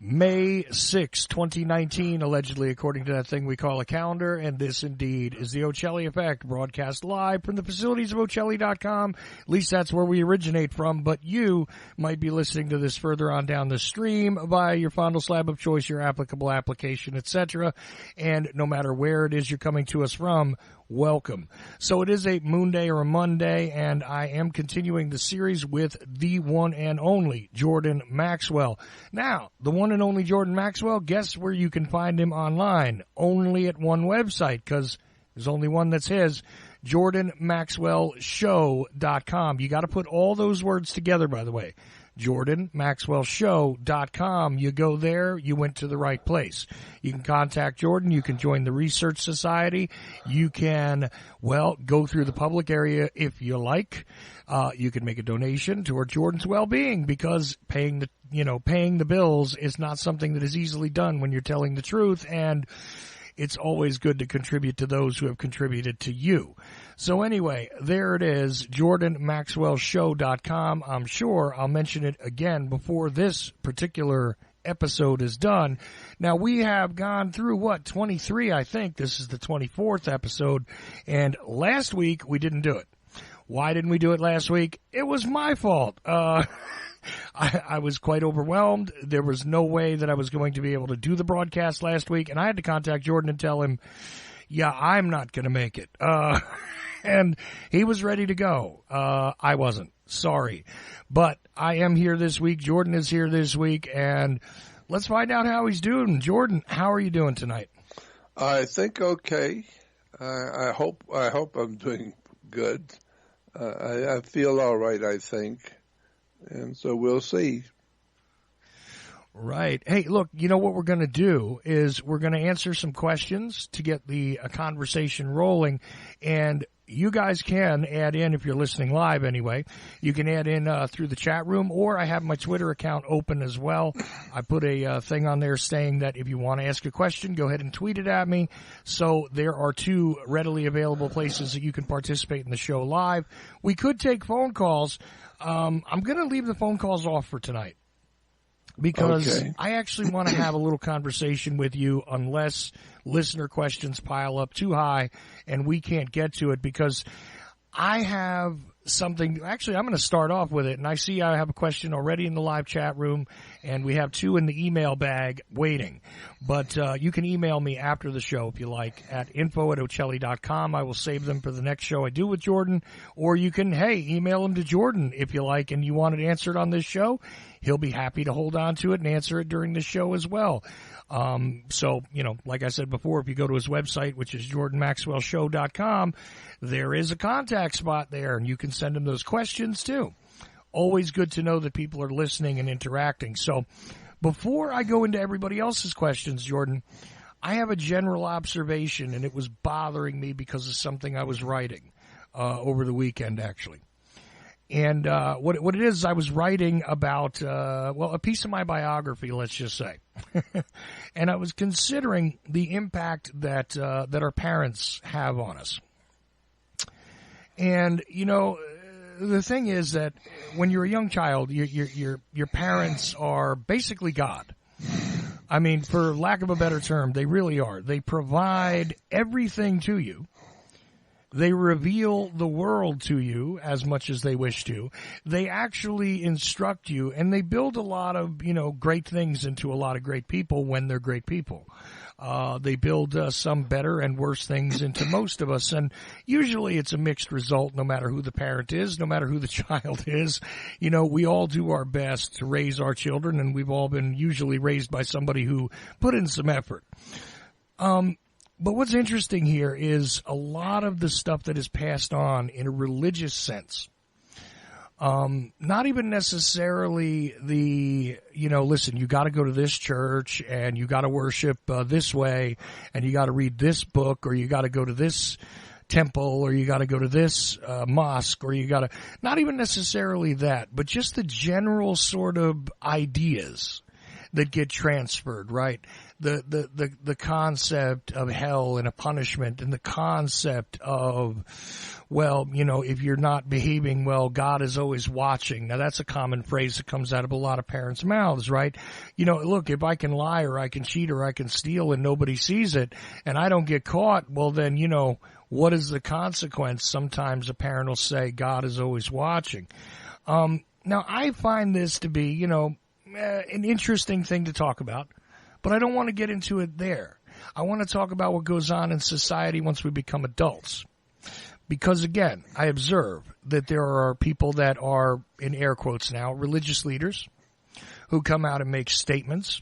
May 6, 2019, allegedly, according to that thing we call a calendar, and this indeed is the Ocelli Effect, broadcast live from the facilities of Ocelli.com. At least that's where we originate from, but you might be listening to this further on down the stream via your fondle slab of choice, your applicable application, etc. And no matter where it is you're coming to us from, welcome. So it is a Moon Day or a Monday, and I am continuing the series with the one and only Jordan Maxwell. Now, the one and only Jordan Maxwell, guess where you can find him online? Only at one website, because there's only one that's his, jordanmaxwellshow.com. You got to put all those words together, by the way. jordanmaxwellshow.com. You go there, you went to the right place. You can contact Jordan. You can join the Research Society. You can, well, go through the public area if you like. You can make a donation toward Jordan's well-being, because paying the bills is not something that is easily done when you're telling the truth, and it's always good to contribute to those who have contributed to you. So anyway, there it is, jordanmaxwellshow.com. I'm sure I'll mention it again before this particular episode is done. Now, we have gone through, 23, I think. This is the 24th episode, and last week we didn't do it. Why didn't we do it last week? It was my fault. I was quite overwhelmed. There was no way that I was going to be able to do the broadcast last week, and I had to contact Jordan and tell him, yeah, I'm not going to make it. And he was ready to go. I wasn't. Sorry. But I am here this week. Jordan is here this week, and let's find out how he's doing. Jordan, how are you doing tonight? I think okay. I hope I'm doing good. I feel all right, I think. And so we'll see. Right. Hey, look, you know what we're going to do is we're going to answer some questions to get the conversation rolling. And you guys can add in, if you're listening live anyway, you can add in through the chat room, or I have my Twitter account open as well. I put a thing on there saying that if you want to ask a question, go ahead and tweet it at me. So there are two readily available places that you can participate in the show live. We could take phone calls. I'm going to leave the phone calls off for tonight, because I actually want to have a little conversation with you unless listener questions pile up too high and we can't get to it, because I have something. Actually, I'm going to start off with it, and I see I have a question already in the live chat room, and we have two in the email bag waiting. But you can email me after the show if you like at info@ocelli.com. I will save them for the next show I do with Jordan, or you can, email them to Jordan if you like and you want it answered on this show. He'll be happy to hold on to it and answer it during the show as well. So, like I said before, if you go to his website, which is jordanmaxwellshow.com, there is a contact spot there, and you can send him those questions too. Always good to know that people are listening and interacting. So before I go into everybody else's questions, Jordan, I have a general observation, and it was bothering me because of something I was writing over the weekend, actually. And what it is, I was writing about, a piece of my biography, let's just say. And I was considering the impact that our parents have on us. And, the thing is that when you're a young child, your parents are basically God. I mean, for lack of a better term, they really are. They provide everything to you. They reveal the world to you as much as they wish to. They actually instruct you, and they build a lot of, great things into a lot of great people when they're great people. They build some better and worse things into most of us, and usually it's a mixed result no matter who the parent is, no matter who the child is. We all do our best to raise our children, and we've all been usually raised by somebody who put in some effort. But what's interesting here is a lot of the stuff that is passed on in a religious sense. Not even necessarily listen, you got to go to this church and you got to worship this way and you got to read this book, or you got to go to this temple, or you got to go to this mosque, or you got to, not even necessarily that, but just the general sort of ideas that get transferred, right? The concept of hell and a punishment, and the concept of, well, if you're not behaving well, God is always watching. Now, that's a common phrase that comes out of a lot of parents' mouths, right? Look, if I can lie or I can cheat or I can steal and nobody sees it and I don't get caught, well, then, what is the consequence? Sometimes a parent will say, God is always watching. Now, I find this to be, an interesting thing to talk about, but I don't want to get into it there. I want to talk about what goes on in society once we become adults. Because, again, I observe that there are people that are, in air quotes now, religious leaders who come out and make statements,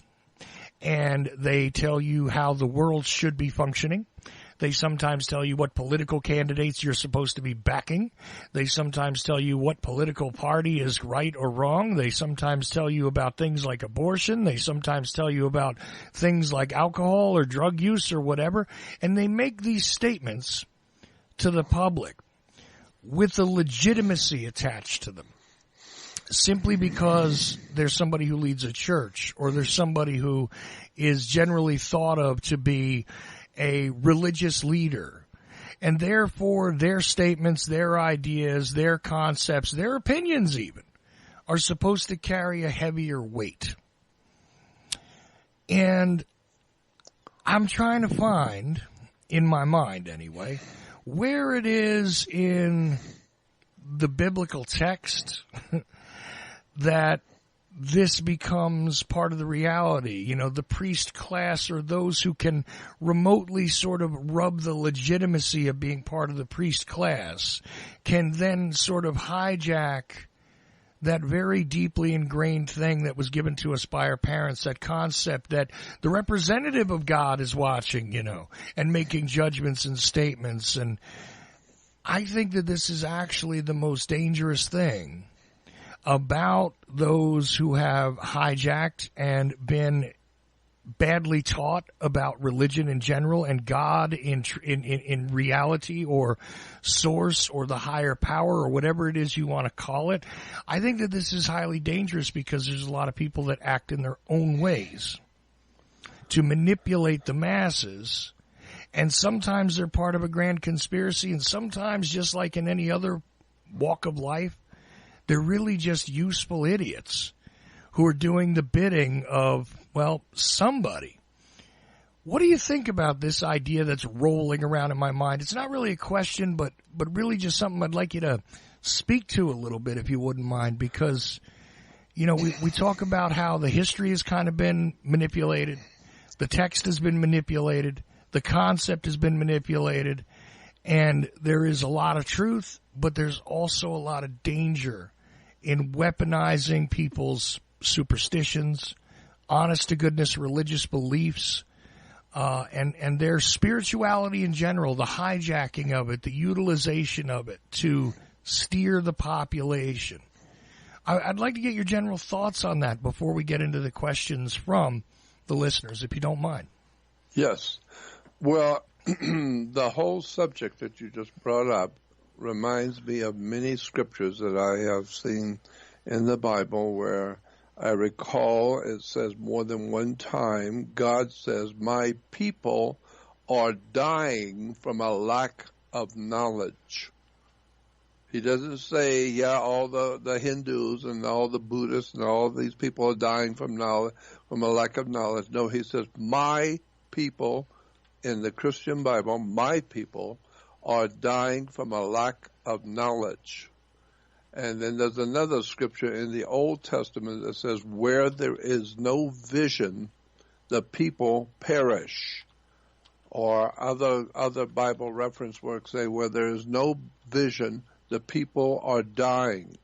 and they tell you how the world should be functioning. They sometimes tell you what political candidates you're supposed to be backing. They sometimes tell you what political party is right or wrong. They sometimes tell you about things like abortion. They sometimes tell you about things like alcohol or drug use or whatever. And they make these statements to the public with the legitimacy attached to them, simply because there's somebody who leads a church, or there's somebody who is generally thought of to be a religious leader. And therefore, their statements, their ideas, their concepts, their opinions even, are supposed to carry a heavier weight. And I'm trying to find, in my mind anyway, where it is in the biblical text that this becomes part of the reality. The priest class, or those who can remotely sort of rub the legitimacy of being part of the priest class, can then sort of hijack that very deeply ingrained thing that was given to us by our parents, that concept that the representative of God is watching, and making judgments and statements. And I think that this is actually the most dangerous thing about those who have hijacked and been badly taught about religion in general and God in reality, or source, or the higher power, or whatever it is you want to call it. I think that this is highly dangerous because there's a lot of people that act in their own ways to manipulate the masses, and sometimes they're part of a grand conspiracy, and sometimes, just like in any other walk of life, they're really just useful idiots who are doing the bidding of, well, somebody. What do you think about this idea that's rolling around in my mind? It's not really a question, but really just something I'd like you to speak to a little bit, if you wouldn't mind, because, we talk about how the history has kind of been manipulated, the text has been manipulated, the concept has been manipulated, and there is a lot of truth, but there's also a lot of danger in weaponizing people's superstitions, honest-to-goodness religious beliefs, and their spirituality in general, the hijacking of it, the utilization of it to steer the population. I'd like to get your general thoughts on that before we get into the questions from the listeners, if you don't mind. Yes. Well, the whole subject that you just brought up reminds me of many scriptures that I have seen in the Bible where I recall it says more than one time, God says, my people are dying from a lack of knowledge. He doesn't say, all the Hindus and all the Buddhists and all these people are dying from knowledge, from a lack of knowledge. No, he says, my people, in the Christian Bible, my people are dying from a lack of knowledge. And then there's another scripture in the Old Testament that says, where there is no vision, the people perish. Or other Bible reference works say, where there is no vision, the people are dying.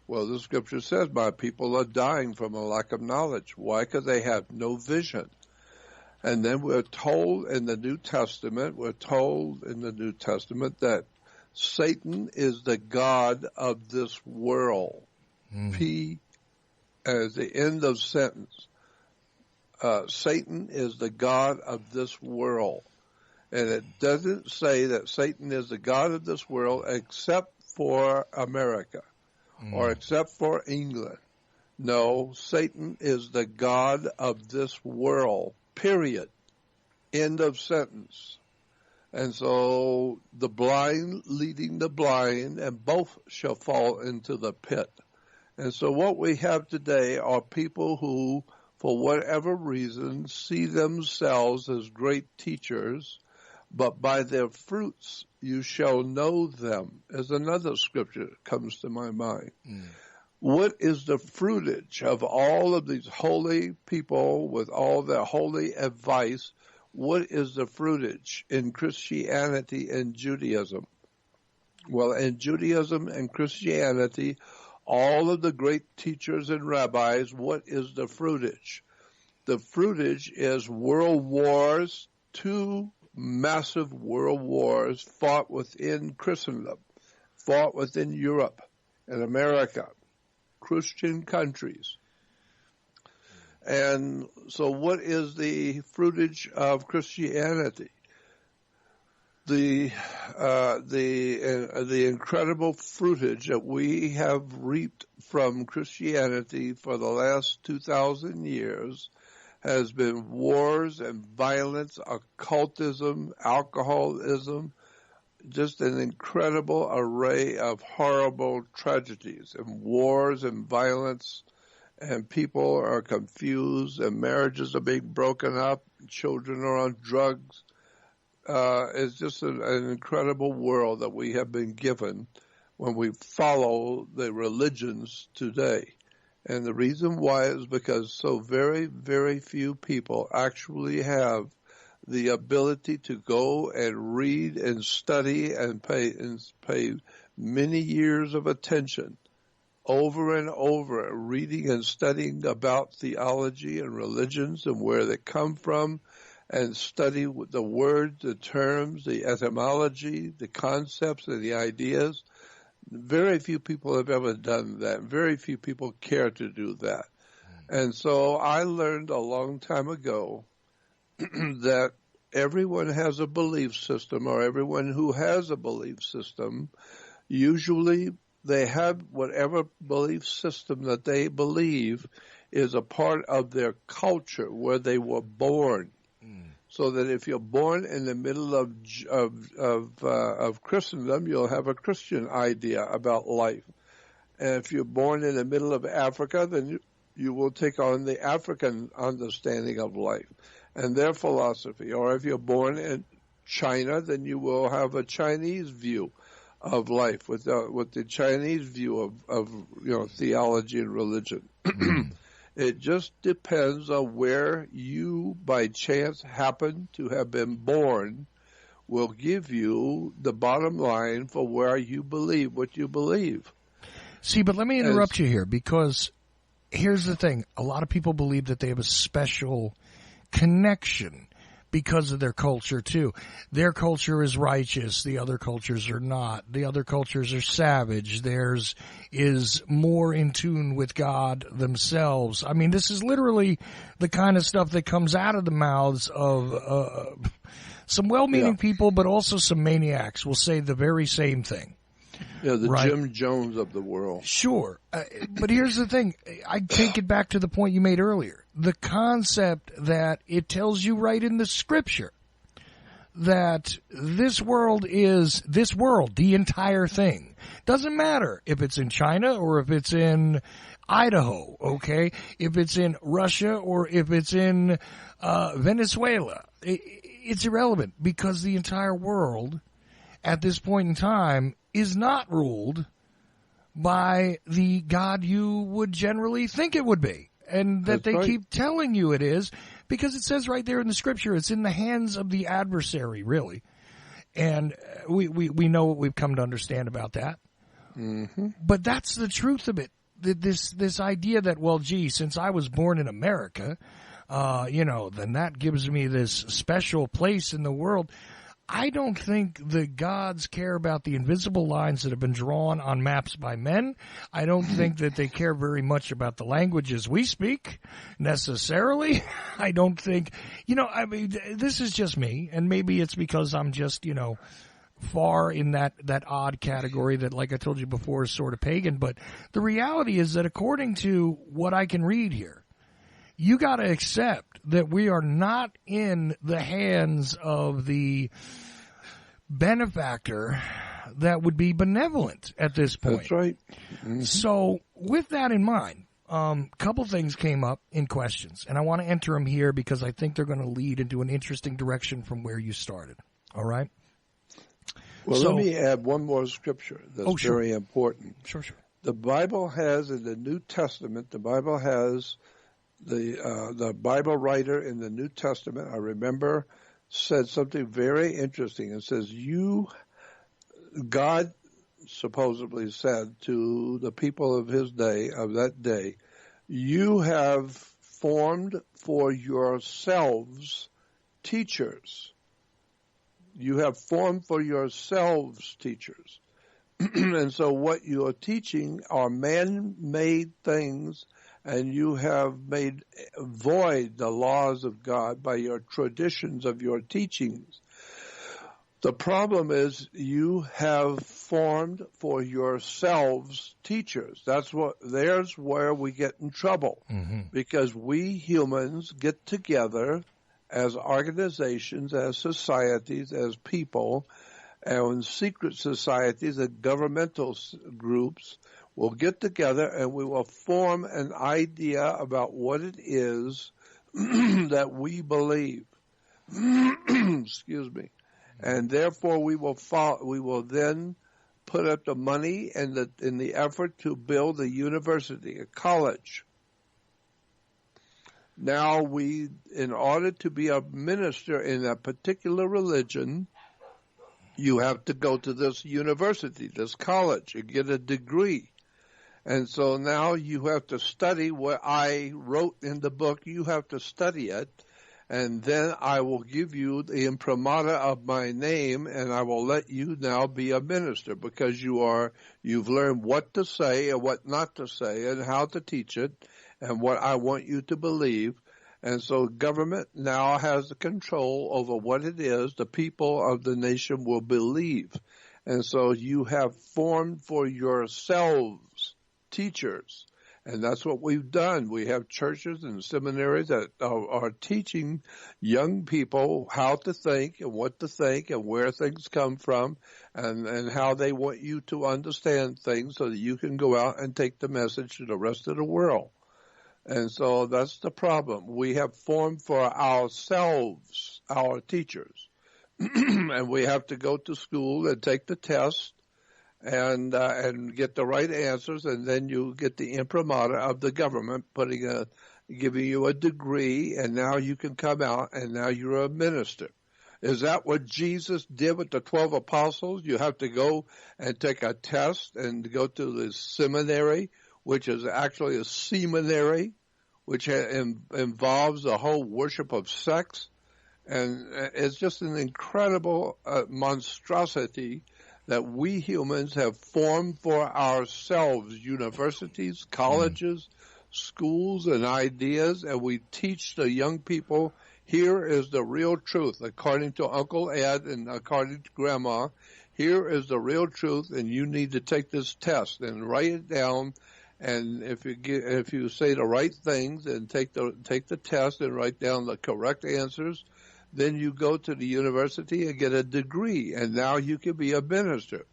Well, the scripture says, my people are dying from a lack of knowledge. Why? Because they have no vision. And then we're told in the New Testament that Satan is the god of this world. P as the end of sentence. Satan is the god of this world. And it doesn't say that Satan is the god of this world except for America or except for England. No, Satan is the god of this world, period. End of sentence. And so the blind leading the blind, and both shall fall into the pit. And so what we have today are people who, for whatever reason, see themselves as great teachers, but by their fruits you shall know them, as another scripture that comes to my mind. What is the fruitage of all of these holy people with all their holy advice? What is the fruitage in Christianity and Judaism? Well, in Judaism and Christianity, all of the great teachers and rabbis, what is the fruitage? The fruitage is world wars, 2 massive world wars fought within Christendom, fought within Europe and America, Christian countries. And so what is the fruitage of Christianity? The incredible fruitage that we have reaped from Christianity for the last 2,000 years has been wars and violence, occultism, alcoholism, just an incredible array of horrible tragedies and wars and violence, and people are confused and marriages are being broken up, children are on drugs. It's just an incredible world that we have been given when we follow the religions today. And the reason why is because so very, very few people actually have the ability to go and read and study and pay many years of attention over and over, reading and studying about theology and religions and where they come from, and study the words, the terms, the etymology, the concepts, and the ideas. Very few people have ever done that. Very few people care to do that. And so I learned a long time ago that everyone has a belief system, or everyone who has a belief system, usually they have whatever belief system that they believe is a part of their culture where they were born. So that if you're born in the middle of Christendom, you'll have a Christian idea about life. And if you're born in the middle of Africa, then you will take on the African understanding of life and their philosophy. Or if you're born in China, then you will have a Chinese view of life with the Chinese view of theology and religion. It just depends on where you, by chance, happen to have been born, will give you the bottom line for where you believe what you believe. See, but let me interrupt you here, because here's the thing. A lot of people believe that they have a special connection because of their culture, too. Their culture is righteous. The other cultures are not. The other cultures are savage. Theirs is more in tune with God themselves. I mean, this is literally the kind of stuff that comes out of the mouths of some well-meaning people, but also some maniacs will say the very same thing. Yeah, the right? Jim Jones of the world. Sure. But here's the thing. I take it back to the point you made earlier. The concept that it tells you right in the scripture that this world, the entire thing. Doesn't matter if it's in China or if it's in Idaho, okay? If it's in Russia or if it's in Venezuela. It's irrelevant, because the entire world at this point in time is not ruled by the God you would generally think it would be, and that they keep telling you it is, because it says right there in the scripture, it's in the hands of the adversary, really. And we know what we've come to understand about that. Mm-hmm. But that's the truth of it. This idea that, well, gee, since I was born in America, then that gives me this special place in the world. I don't think the gods care about the invisible lines that have been drawn on maps by men. I don't think that they care very much about the languages we speak, necessarily. I don't think, this is just me, and maybe it's because I'm just, far in that odd category that, like I told you before, is sort of pagan. But the reality is that according to what I can read here, you got to accept that we are not in the hands of the benefactor that would be benevolent at this point. That's right. Mm-hmm. So with that in mind, couple things came up in questions, and I want to enter them here because I think they're going to lead into an interesting direction from where you started. All right? Well, let me add one more scripture that's very important. Sure. The Bible has in the New Testament, the Bible has the Bible writer in the New Testament, I remember, said something very interesting. It says, God supposedly said to the people of his day, of that day, you have formed for yourselves teachers. You have formed for yourselves teachers. And so what you are teaching are man-made things, and you have made void the laws of God by your traditions of your teachings. The problem is you have formed for yourselves teachers. There's where we get in trouble, because we humans get together as organizations, as societies, as people, and secret societies and governmental groups will get together and we will form an idea about what it is that we believe. Excuse me. And therefore we will then put up the money in the effort to build a university, a college. Now in order to be a minister in a particular religion, you have to go to this university, this college, and get a degree. And so now you have to study what I wrote in the book. You have to study it. And then I will give you the imprimatur of my name, and I will let you now be a minister, because you've learned what to say and what not to say and how to teach it and what I want you to believe. And so government now has the control over what it is the people of the nation will believe. And so you have formed for yourselves teachers. And that's what we've done. We have churches and seminaries that are teaching young people how to think and what to think and where things come from and how they want you to understand things so that you can go out and take the message to the rest of the world. And so that's the problem. We have formed for ourselves our teachers. And we have to go to school and take the test and get the right answers, and then you get the imprimatur of the government giving you a degree, and now you can come out and now you're a minister. Is that what Jesus did with the 12 apostles? You have to go and take a test and go to the seminary, which is actually a seminary, which involves the whole worship of sex. And it's just an incredible monstrosity that we humans have formed for ourselves universities, colleges, schools, and ideas, and we teach the young people, here is the real truth, according to Uncle Ed and according to Grandma. Here is the real truth, and you need to take this test and write it down. And if you say the right things and take the test and write down the correct answers, then you go to the university and get a degree, and now you can be a minister.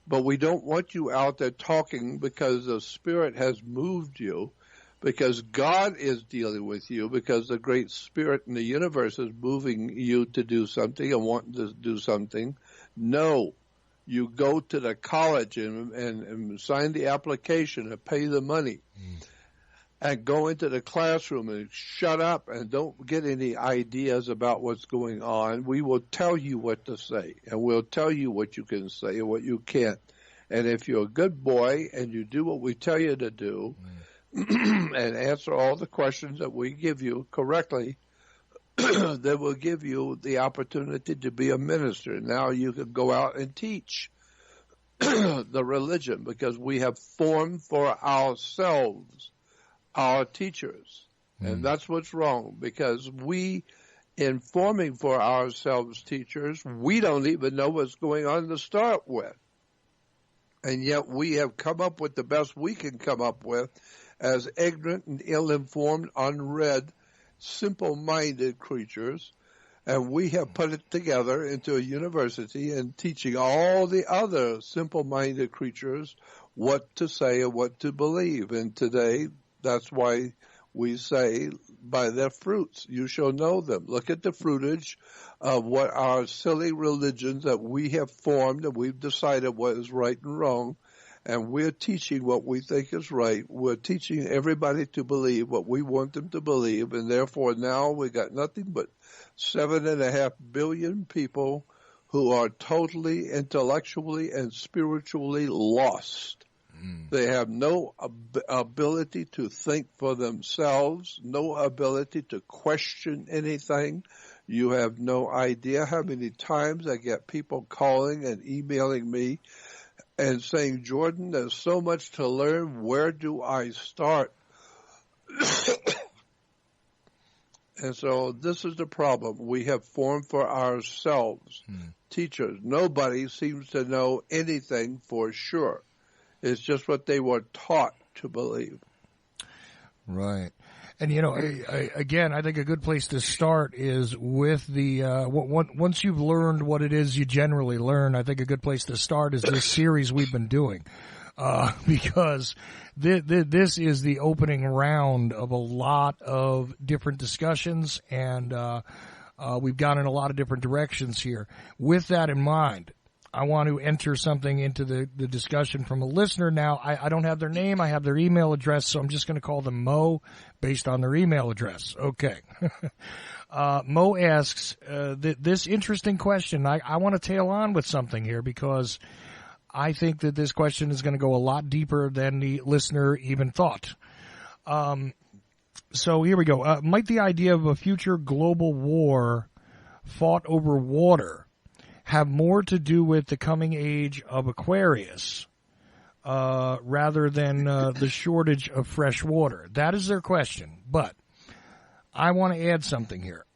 But we don't want you out there talking because the Spirit has moved you, because God is dealing with you, because the great Spirit in the universe is moving you to do something and wanting to do something. No, you go to the college and sign the application and pay the money. And go into the classroom and shut up and don't get any ideas about what's going on. We will tell you what to say, and we'll tell you what you can say and what you can't. And if you're a good boy and you do what we tell you to do and answer all the questions that we give you correctly, then we'll give you the opportunity to be a minister. Now you can go out and teach the religion, because we have formed for ourselves our teachers. And that's what's wrong, because we informing for ourselves, teachers. We don't even know what's going on to start with. And yet we have come up with the best we can come up with as ignorant and ill-informed, unread, simple-minded creatures. And we have put it together into a university and teaching all the other simple-minded creatures what to say and what to believe. And today, that's why we say, by their fruits you shall know them. Look at the fruitage of what our silly religions that we have formed and we've decided what is right and wrong. And we're teaching what we think is right. We're teaching everybody to believe what we want them to believe. And therefore now we got nothing but 7.5 billion people who are totally intellectually and spiritually lost. They have no ability to think for themselves, no ability to question anything. You have no idea how many times I get people calling and emailing me and saying, Jordan, there's so much to learn. Where do I start? And so this is the problem we have formed for ourselves. Teachers, nobody seems to know anything for sure. It's just what they were taught to believe. Right. And, you know, again, I think a good place to start is with the once you've learned what it is you generally learn, I think a good place to start is this series we've been doing. Because this is the opening round of a lot of different discussions, and we've gone in a lot of different directions here. With that in mind, I want to enter something into the discussion from a listener. Now, I don't have their name. I have their email address, so I'm just going to call them Mo based on their email address. Okay. Mo asks this interesting question. I want to tail on with something here because I think that this question is going to go a lot deeper than the listener even thought. So here we go. Might the idea of a future global war fought over water have more to do with the coming age of Aquarius rather than the shortage of fresh water? That is their question. But I want to add something here.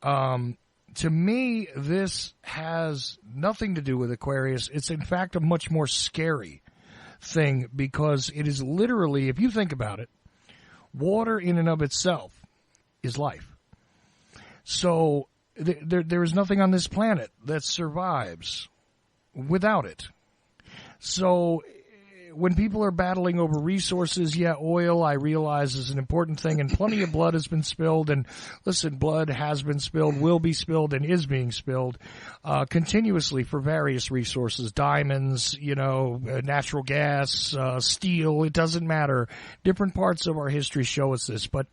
To me, this has nothing to do with Aquarius. It's, in fact, a much more scary thing because it is literally, if you think about it, water in and of itself is life. So there is nothing on this planet that survives without it. So when people are battling over resources, yeah, oil, I realize, is an important thing, and plenty of blood has been spilled. And listen, blood has been spilled, will be spilled, and is being spilled continuously for various resources, diamonds, natural gas, steel, it doesn't matter. Different parts of our history show us this. But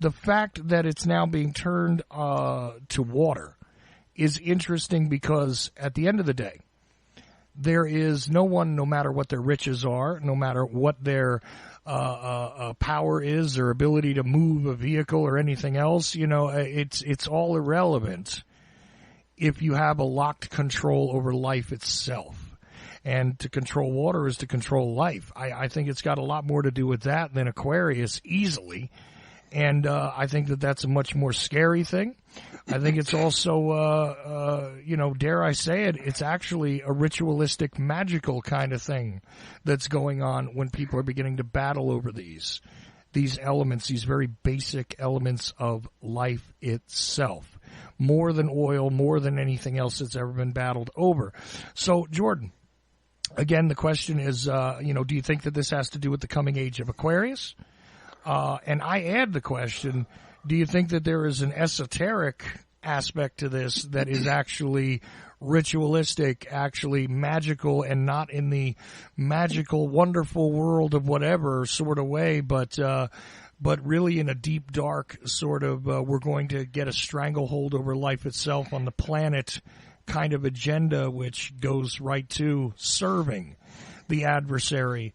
the fact that it's now being turned to water is interesting because at the end of the day, there is no one, no matter what their riches are, no matter what their power is, their ability to move a vehicle or anything else, it's all irrelevant if you have a locked control over life itself. And to control water is to control life. I think it's got a lot more to do with that than Aquarius easily. And I think that that's a much more scary thing. I think it's also, dare I say it, it's actually a ritualistic, magical kind of thing that's going on when people are beginning to battle over these elements, these very basic elements of life itself. More than oil, more than anything else that's ever been battled over. So, Jordan, again, the question is, do you think that this has to do with the coming age of Aquarius? And I add the question, do you think that there is an esoteric aspect to this that is actually ritualistic, actually magical, and not in the magical, wonderful world of whatever sort of way, but really in a deep, dark sort of, we're going to get a stranglehold over life itself on the planet kind of agenda, which goes right to serving the adversary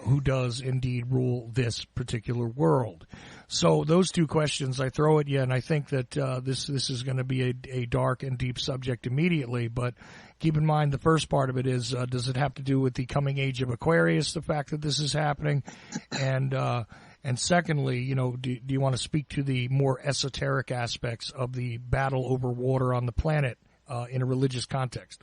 who does indeed rule this particular world. So those two questions I throw at you, and I think that this is going to be a dark and deep subject immediately. But keep in mind the first part of it is, does it have to do with the coming age of Aquarius, the fact that this is happening, and And secondly, do you want to speak to the more esoteric aspects of the battle over water on the planet in a religious context?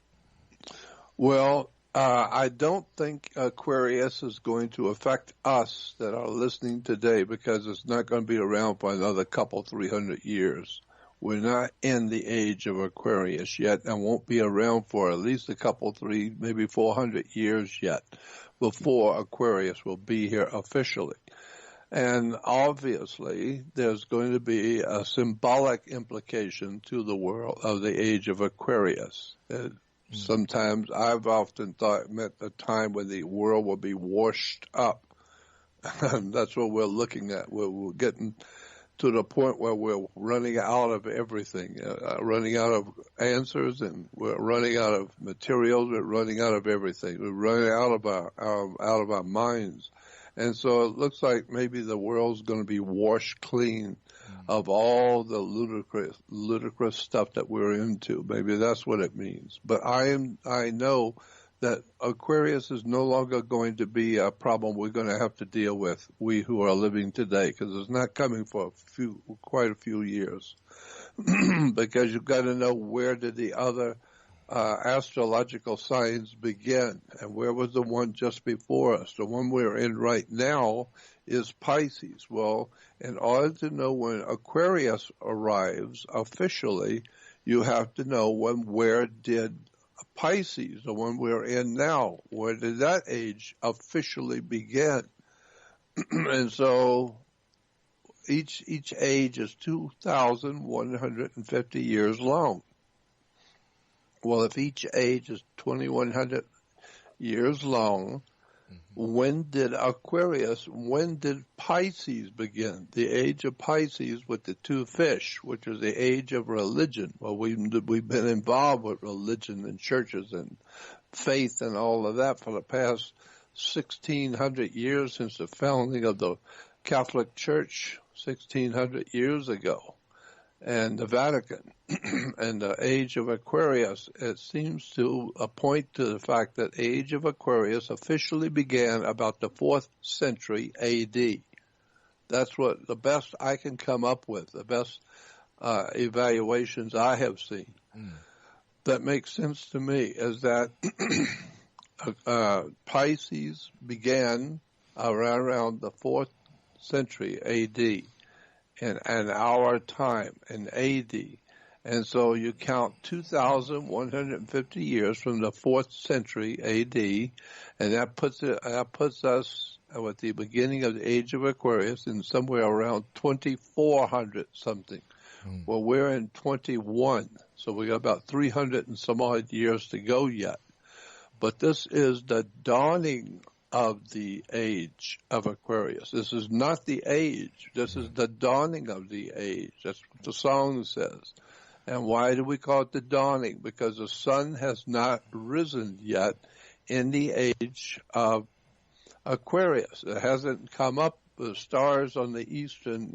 Well, I don't think Aquarius is going to affect us that are listening today, because it's not going to be around for another 300 years. We're not in the age of Aquarius yet, and won't be around for at least 3, maybe 400 years yet before Aquarius will be here officially. And obviously, there's going to be a symbolic implication to the world of the age of Aquarius. Sometimes I've often thought it meant a time when the world will be washed up. And that's what we're looking at. We're getting to the point where we're running out of everything, running out of answers, and we're running out of materials. We're running out of everything. We're running out of our minds. And so it looks like maybe the world's going to be washed clean of all the ludicrous stuff that we're into. Maybe that's what it means. But I know that Aquarius is no longer going to be a problem we're going to have to deal with, we who are living today, because it's not coming for quite a few years. Because you've got to know, where did the other astrological signs begin, and where was the one just before us? The one we're in right now is Pisces. Well, in order to know when Aquarius arrives officially, you have to know where did Pisces, the one we're in now, where did that age officially begin? And so each age is 2,150 years long. Well, if each age is 2,100 years long, when did Pisces begin? The age of Pisces with the 2 fish, which is the age of religion. Well, we've been involved with religion and churches and faith and all of that for the past 1,600 years, since the founding of the Catholic Church 1,600 years ago, and the Vatican. And the age of Aquarius, it seems to point to the fact that age of Aquarius officially began about the 4th century AD. That's what the best I can come up with, the best evaluations I have seen. That makes sense to me, is that Pisces began around the 4th century AD, in our time, in AD. And so you count 2,150 years from the 4th century AD, and that puts us at the beginning of the age of Aquarius in somewhere around 2,400 something. Well, we're in 21, so we got about 300 and some odd years to go yet. But this is the dawning of the age of Aquarius. This is not the age. This is the dawning of the age. That's what the song says. And why do we call it the dawning? Because the sun has not risen yet in the age of Aquarius. It hasn't come up. The stars on the eastern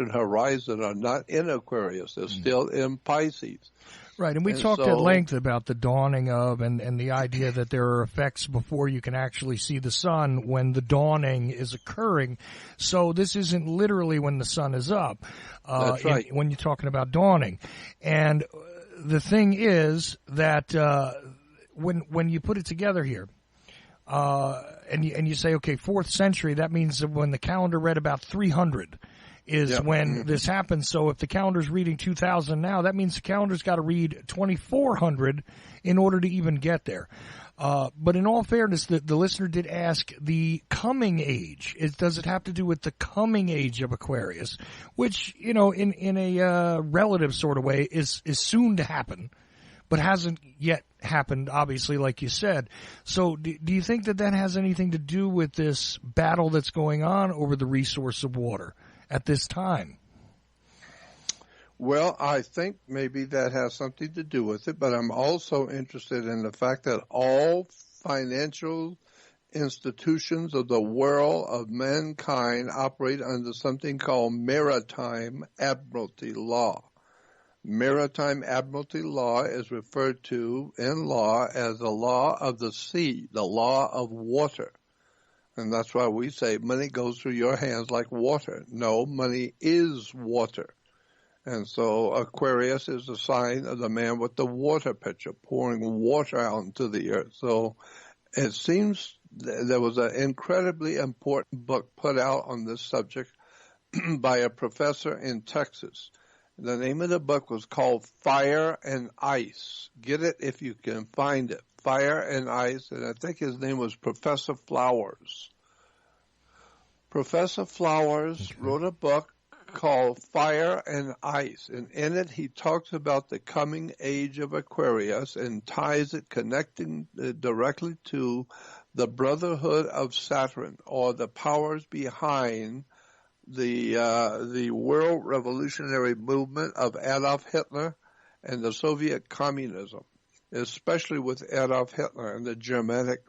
horizon are not in Aquarius. They're still in Pisces. Right, and we talked at length about the dawning of and the idea that there are effects before you can actually see the sun when the dawning is occurring. So this isn't literally when the sun is up. That's right. When you're talking about dawning. And the thing is that when you put it together here, and you say, okay, 4th century, that means that when the calendar read about 300 is when this happens. So if the calendar's reading 2000 now, that means the calendar's got to read 2400 in order to even get there. But in all fairness, the listener did ask the coming age. Does it have to do with the coming age of Aquarius, which, in a relative sort of way is soon to happen, but hasn't yet happened, obviously, like you said. So do you think that has anything to do with this battle that's going on over the resource of water at this time? Well, I think maybe that has something to do with it, but I'm also interested in the fact that all financial institutions of the world of mankind operate under something called maritime admiralty law. Maritime admiralty law is referred to in law as the law of the sea, the law of water. And that's why we say money goes through your hands like water. No, money is water. And so Aquarius is a sign of the man with the water pitcher pouring water out into the earth. So it seems there was an incredibly important book put out on this subject by a professor in Texas. The name of the book was called Fire and Ice. Get it if you can find it. Fire and Ice, and I think his name was Professor Flowers. Professor Flowers wrote a book called Fire and Ice, and in it he talks about the coming age of Aquarius and ties it, connecting it directly to the Brotherhood of Saturn, or the powers behind the world revolutionary movement of Adolf Hitler and the Soviet communism, especially with Adolf Hitler and the Germanic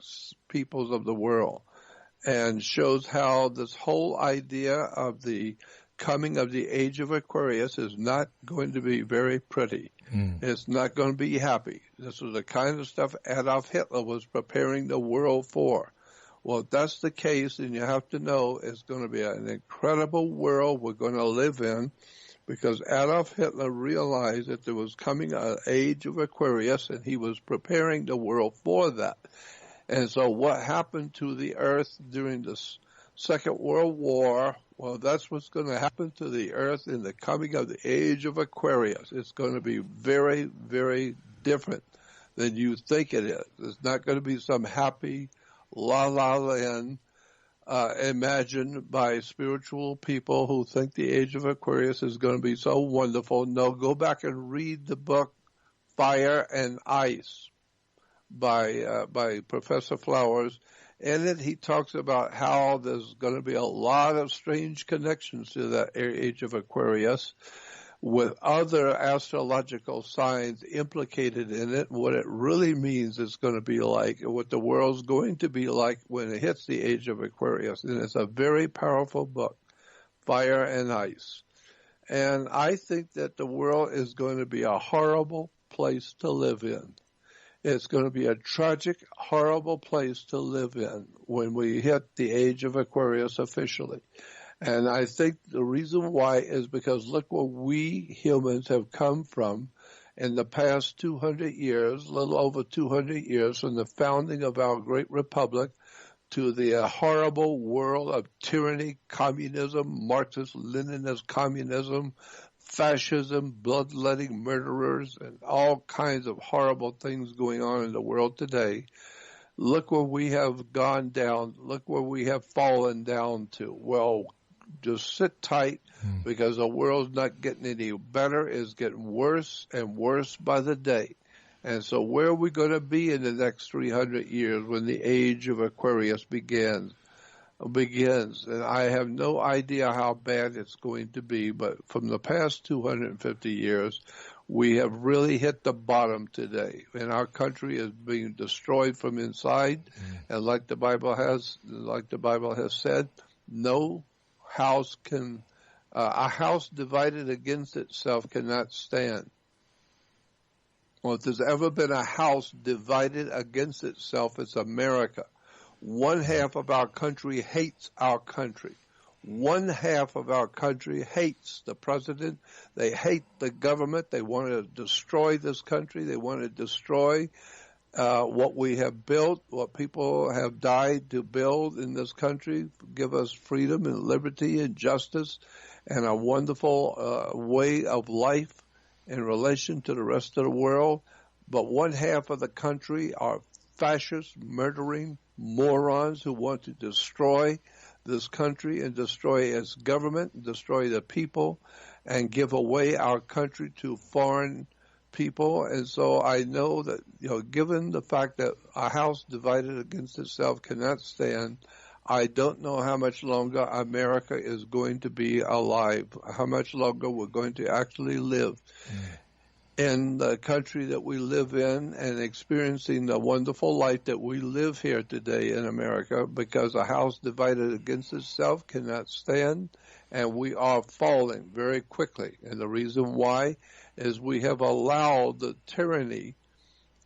peoples of the world, and shows how this whole idea of the coming of the age of Aquarius is not going to be very pretty. It's not going to be happy. This was the kind of stuff Adolf Hitler was preparing the world for. Well, if that's the case, then you have to know it's going to be an incredible world we're going to live in, because Adolf Hitler realized that there was coming an age of Aquarius, and he was preparing the world for that. And so what happened to the earth during the Second World War, well, that's what's going to happen to the earth in the coming of the age of Aquarius. It's going to be very, very different than you think it is. It's not going to be some happy la-la land imagined by spiritual people who think the age of Aquarius is going to be so wonderful. No, go back and read the book Fire and Ice by Professor Flowers. In it, he talks about how there's going to be a lot of strange connections to that age of Aquarius with other astrological signs implicated in it, what it really means it's going to be like, and what the world's going to be like when it hits the age of Aquarius. And it's a very powerful book, Fire and Ice. And I think that the world is going to be a horrible place to live in. It's going to be a tragic, horrible place to live in when we hit the age of Aquarius officially. And I think the reason why is because look where we humans have come from in the past 200 years, a little over 200 years, from the founding of our great republic to the horrible world of tyranny, communism, Marxist-Leninist communism, fascism, bloodletting murderers, and all kinds of horrible things going on in the world today. Look where we have gone down. Look where we have fallen down to. Well, just sit tight, because the world's not getting any better. It's getting worse and worse by the day. And so where are we going to be in the next 300 years when the age of Aquarius begins? And I have no idea how bad it's going to be, but from the past 250 years, we have really hit the bottom today, and our country is being destroyed from inside. And like the Bible has said, no house can, a house divided against itself cannot stand. Well, if there's ever been a house divided against itself, it's America. One half of our country hates our country. One half of our country hates the president. They hate the government. They want to destroy this country. They want to destroy what we have built, what people have died to build in this country, give us freedom and liberty and justice and a wonderful way of life in relation to the rest of the world. But one half of the country are fascists, murdering morons who want to destroy this country and destroy its government, and destroy the people, and give away our country to foreign people. And so I know that, given the fact that a house divided against itself cannot stand, I don't know how much longer America is going to be alive, how much longer we're going to actually live in the country that we live in and experiencing the wonderful life that we live here today in America, because a house divided against itself cannot stand, and we are falling very quickly. And the reason why is we have allowed the tyranny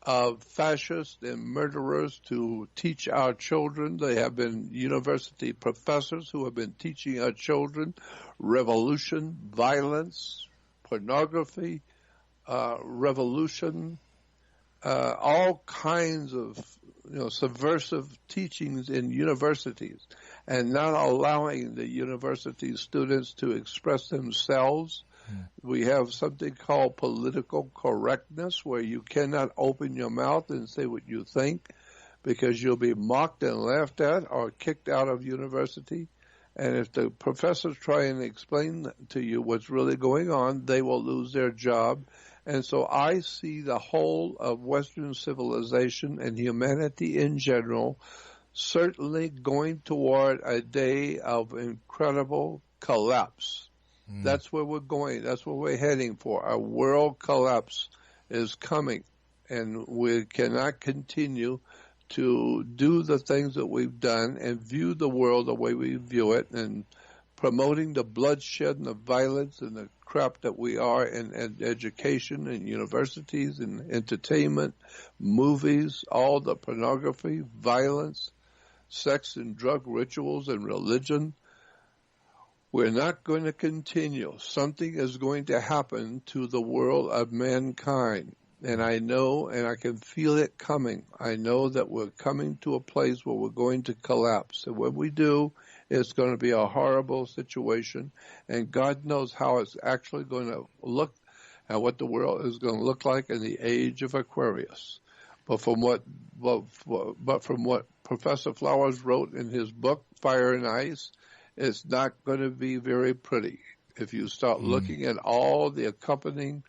of fascists and murderers to teach our children. They have been university professors who have been teaching our children revolution, violence, pornography, revolution, all kinds of subversive teachings in universities, and not allowing the university students to express themselves. We have something called political correctness, where you cannot open your mouth and say what you think because you'll be mocked and laughed at or kicked out of university. And if the professors try and explain to you what's really going on, they will lose their job. And so I see the whole of Western civilization and humanity in general certainly going toward a day of incredible collapse. That's where we're going. That's where we're heading for. A world collapse is coming, and we cannot continue to do the things that we've done and view the world the way we view it, and promoting the bloodshed and the violence and the crap that we are in education and universities and entertainment, movies, all the pornography, violence, sex and drug rituals and religion. We're not going to continue. Something is going to happen to the world of mankind. And I know, and I can feel it coming. I know that we're coming to a place where we're going to collapse. And when we do, it's going to be a horrible situation. And God knows how it's actually going to look and what the world is going to look like in the age of Aquarius. But from what Professor Flowers wrote in his book, Fire and Ice, it's not going to be very pretty. If you start looking at all the accompanying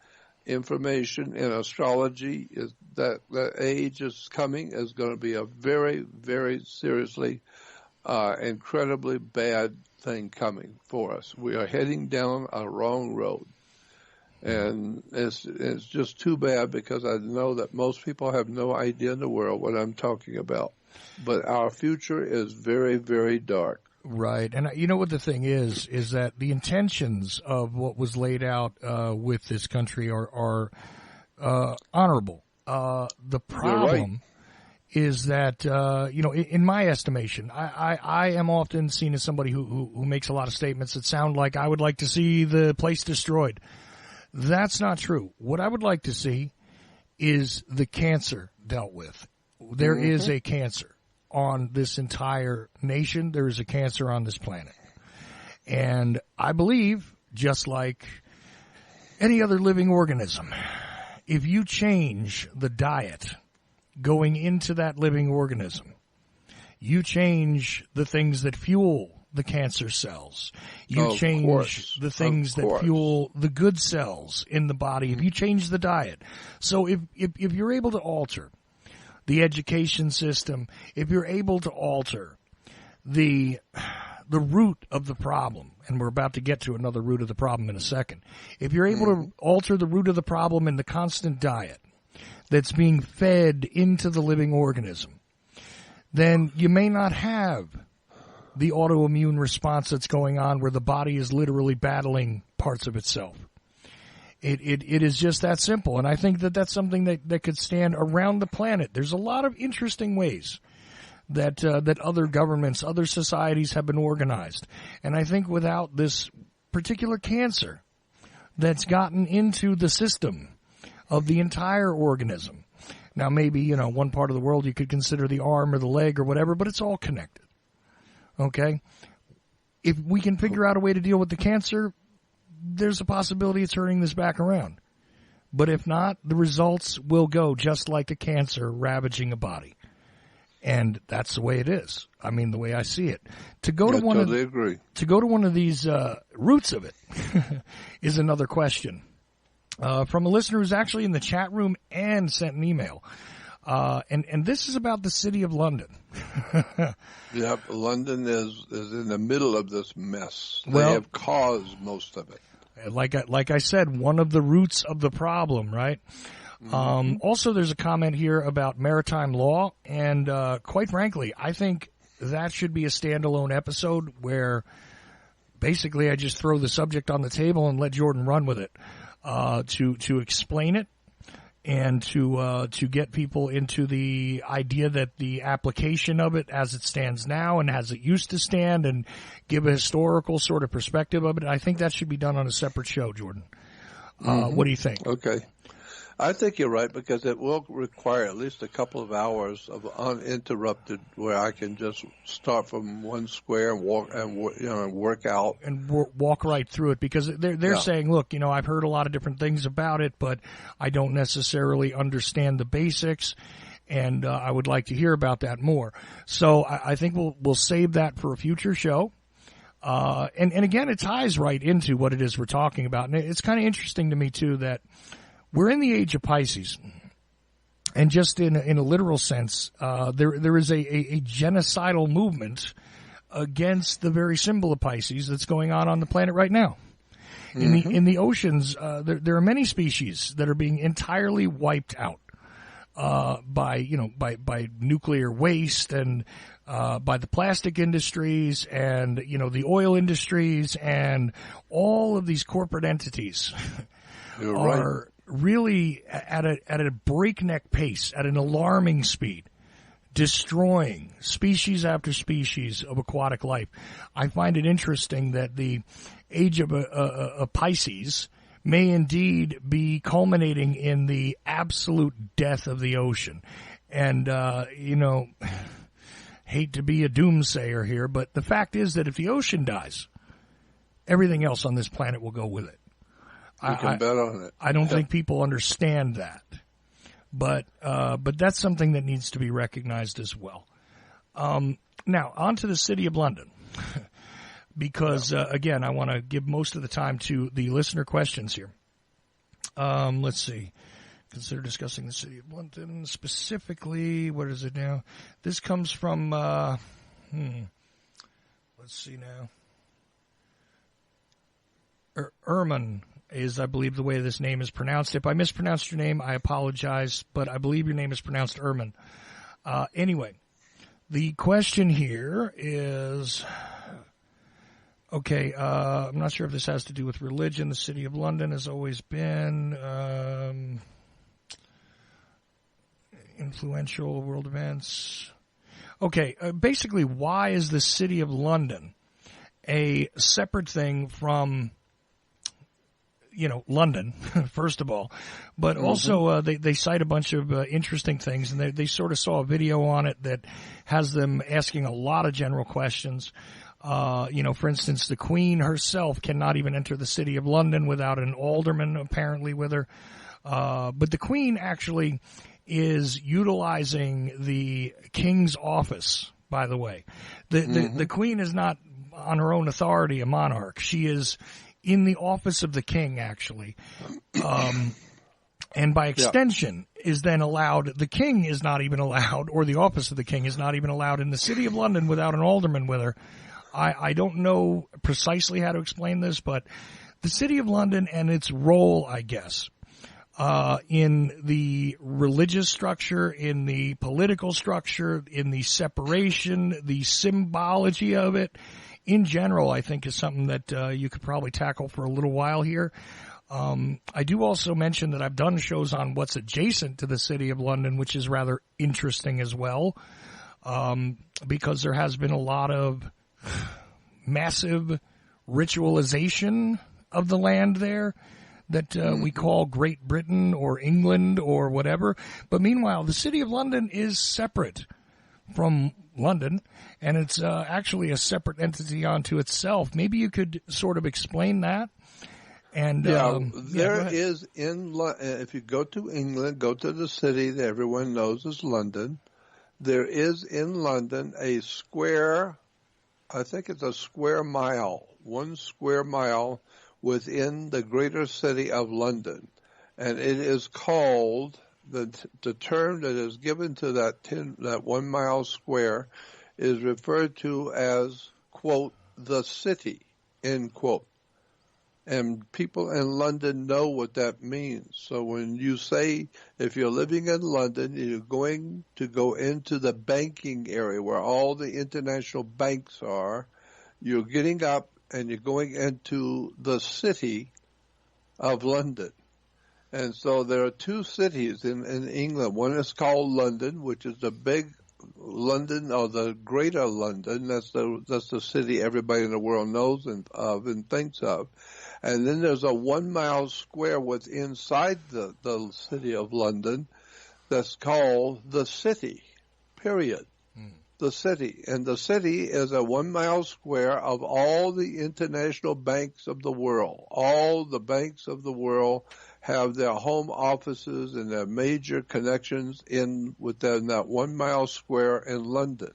information in astrology, is that the age is coming is going to be a very, very seriously, incredibly bad thing coming for us. We are heading down a wrong road. And it's just too bad, because I know that most people have no idea in the world what I'm talking about. But our future is very, very dark. Right. And you know what the thing is that the intentions of what was laid out with this country are honorable. The problem is that, in my estimation, I am often seen as somebody who makes a lot of statements that sound like I would like to see the place destroyed. That's not true. What I would like to see is the cancer dealt with. There is a cancer on this entire nation. There is a cancer on this planet. And I believe, just like any other living organism, if you change the diet going into that living organism, you change the things that fuel the cancer cells. You change the things that fuel the good cells in the body. If you change the diet. So if you're able to alter the education system, if you're able to alter the root of the problem, and we're about to get to another root of the problem in a second, if you're able to alter the root of the problem in the constant diet that's being fed into the living organism, then you may not have the autoimmune response that's going on where the body is literally battling parts of itself. It is just that simple. And I think that that's something that could stand around the planet. There's a lot of interesting ways that other governments, other societies have been organized. And I think without this particular cancer that's gotten into the system of the entire organism. Now maybe, one part of the world you could consider the arm or the leg or whatever, but it's all connected. Okay? If we can figure out a way to deal with the cancer, there's a possibility it's turning this back around. But if not, the results will go just like the cancer ravaging a body. And that's the way it is. I mean, the way I see it. To go to one of these roots of it is another question. From a listener who's actually in the chat room and sent an email. And this is about the city of London. Yep, London is in the middle of this mess. They have caused most of it. Like I said, one of the roots of the problem, right? Also, there's a comment here about maritime law, and quite frankly, I think that should be a standalone episode where basically I just throw the subject on the table and let Jordan run with it to explain it and to get people into the idea that the application of it as it stands now and as it used to stand, and give a historical sort of perspective of it. I think that should be done on a separate show, Jordan. What do you think? Okay. I think you're right, because it will require at least a couple of hours of uninterrupted, where I can just start from one square and work out and walk right through it, because they're saying, look, I've heard a lot of different things about it, but I don't necessarily understand the basics, and I would like to hear about that more. So I think we'll save that for a future show. And again, it ties right into what it is we're talking about, and it's kind of interesting to me too that we're in the age of Pisces, and just in a literal sense, there is a genocidal movement against the very symbol of Pisces that's going on the planet right now. In the oceans, there are many species that are being entirely wiped out by nuclear waste, and by the plastic industries, and the oil industries, and all of these corporate entities are really at a breakneck pace, at an alarming speed, destroying species after species of aquatic life. I find it interesting that the age of Pisces may indeed be culminating in the absolute death of the ocean. And, hate to be a doomsayer here, but the fact is that if the ocean dies, everything else on this planet will go with it. You can bet on it. I don't think people understand that, but that's something that needs to be recognized as well. Now, on to the City of London, because again, I want to give most of the time to the listener questions here. Let's see. Consider discussing the City of London specifically. What is it now? This comes from. Let's see now. Erman is, I believe, the way this name is pronounced. If I mispronounced your name, I apologize, but I believe your name is pronounced Erman. Anyway, the question here is, okay, I'm not sure if this has to do with religion. The City of London has always been influential world events. Okay, basically, why is the City of London a separate thing from London, first of all, but also they cite a bunch of interesting things, and they sort of saw a video on it that has them asking a lot of general questions. For instance, the Queen herself cannot even enter the City of London without an alderman apparently with her. But the Queen actually is utilizing the King's office, by the way. The Queen is not on her own authority a monarch. She is in the office of the king, actually. And by extension is then allowed, the king is not even allowed, or the office of the king is not even allowed in the City of London without an alderman with her. I don't know precisely how to explain this, but the City of London and its role, I guess, in the religious structure, in the political structure, in the separation, the symbology of it, in general, I think is something that you could probably tackle for a little while here. I do also mention that I've done shows on what's adjacent to the City of London, which is rather interesting as well, because there has been a lot of massive ritualization of the land there that we call Great Britain or England or whatever. But meanwhile, the City of London is separate from London, and it's actually a separate entity unto itself. Maybe you could sort of explain that. And there is if you go to England, go to the city that everyone knows is London. There is in London a square, I think it's a square mile, 1 square mile within the greater city of London, and it is called the term that is given to that 1 mile square is referred to as, quote, the city, end quote. And people in London know what that means. So when you say, if you're living in London, you're going to go into the banking area where all the international banks are, you're getting up and you're going into the city of London. And so there are two cities in England. One is called London, which is the big London, or the Greater London. That's the city everybody in the world knows of and thinks of. And then there's a 1 mile square within inside the city of London that's called the city, period. The city. And the city is a 1 mile square of all the international banks of the world. All the banks of the world have their home offices and their major connections within that 1 mile square in London.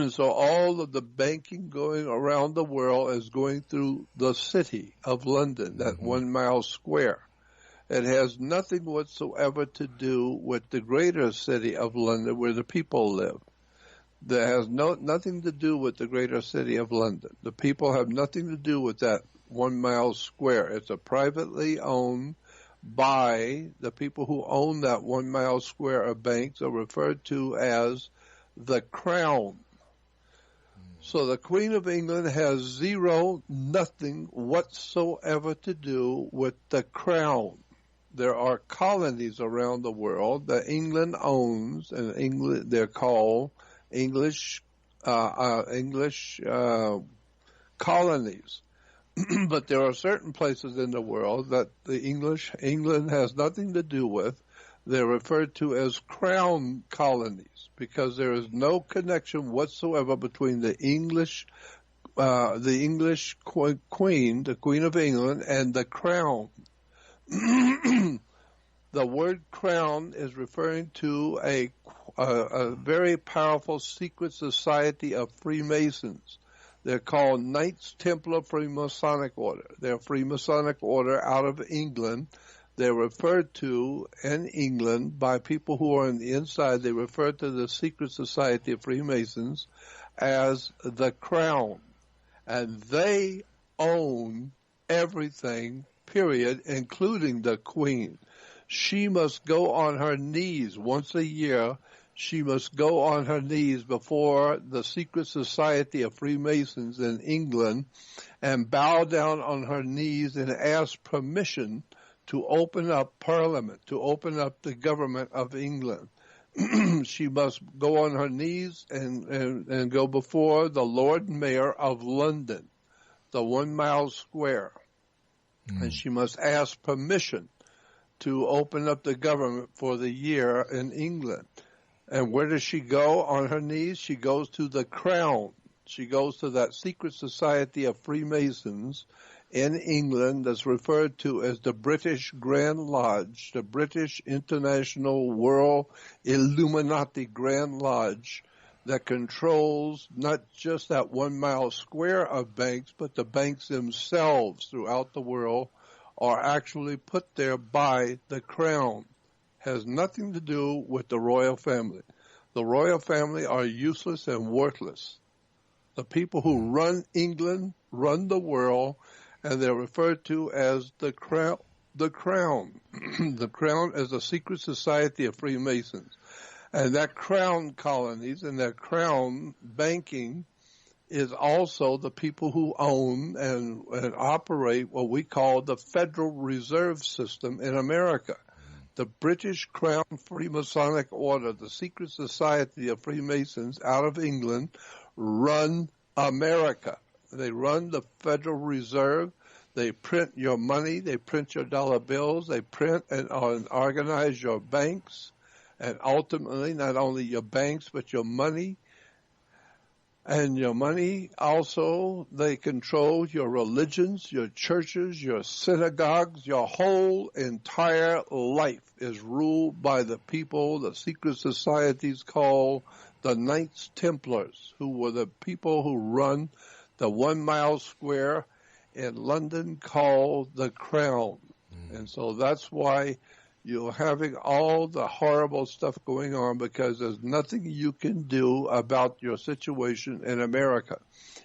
So all of the banking going around the world is going through the city of London, that 1 mile square. It has nothing whatsoever to do with the greater city of London where the people live. That has nothing to do with the greater city of London. The people have nothing to do with that 1 mile square. It's a privately owned by the people who own that 1 mile square of banks are referred to as the Crown. So the Queen of England has nothing whatsoever to do with the Crown. There are colonies around the world that England owns, and they're called English colonies. But there are certain places in the world that England has nothing to do with. They're referred to as crown colonies because there is no connection whatsoever between the English Queen, the Queen of England, and the crown. The word crown is referring to a very powerful secret society of Freemasons. They're called Knights Templar Freemasonic Order. They're a Freemasonic order out of England. They're referred to in England by people who are on the inside. They refer to the secret society of Freemasons as the Crown. And they own everything, period, including the Queen. She must go on her knees once a year. She must go on her knees before the secret society of Freemasons in England and bow down on her knees and ask permission to open up Parliament, to open up the government of England. She must go on her knees and go before the Lord Mayor of London, the 1 mile square. And she must ask permission to open up the government for the year in England. And where does she go on her knees? She goes to the Crown. She goes to that secret society of Freemasons in England that's referred to as the British Grand Lodge, the British International World Illuminati Grand Lodge that controls not just that 1 mile square of banks, but the banks themselves throughout the world are actually put there by the Crown. Has nothing to do with the royal family. The royal family are useless and worthless. The people who run England run the world, and they're referred to as the Crown. The Crown. The Crown is a secret society of Freemasons. And that Crown colonies and that Crown banking is also the people who own and operate what we call the Federal Reserve System in America. The British Crown Freemasonic Order, the secret society of Freemasons out of England, run America. They run the Federal Reserve. They print your money. They print your dollar bills. They print and organize your banks. And ultimately, not only your banks, but your money. And your money also, they control your religions, your churches, your synagogues. Your whole entire life is ruled by the people, the secret societies called the Knights Templars, who were the people who run the 1 mile square in London called the Crown. And so that's why you're having all the horrible stuff going on, because there's nothing you can do about your situation in America.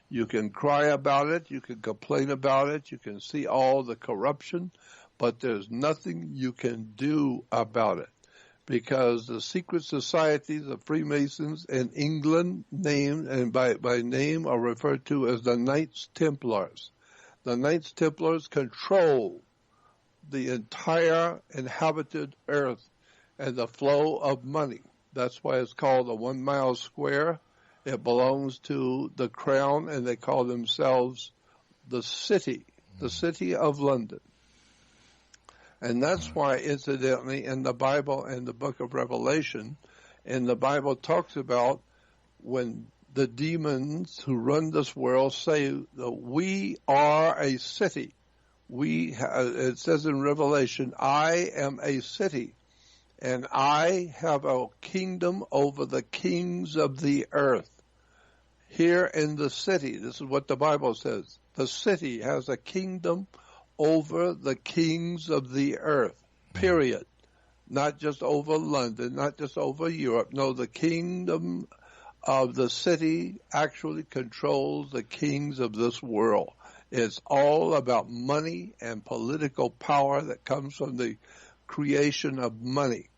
You can cry about it, you can complain about it, you can see all the corruption, but there's nothing you can do about it, because the secret societies of Freemasons in England, named and by name, are referred to as the Knights Templars. The Knights Templars control the entire inhabited earth and the flow of money. That's why it's called a 1 mile square. It belongs to the crown, and they call themselves the city of London. And that's why, incidentally, in the Bible and the book of Revelation, and the Bible talks about when the demons who run this world say that we are a city. It says in Revelation, I am a city, and I have a kingdom over the kings of the earth. Here in the city, this is what the Bible says, the city has a kingdom over the kings of the earth, period. Not just over London, not just over Europe. No, the kingdom of the city actually controls the kings of this world. It's all about money and political power that comes from the creation of money.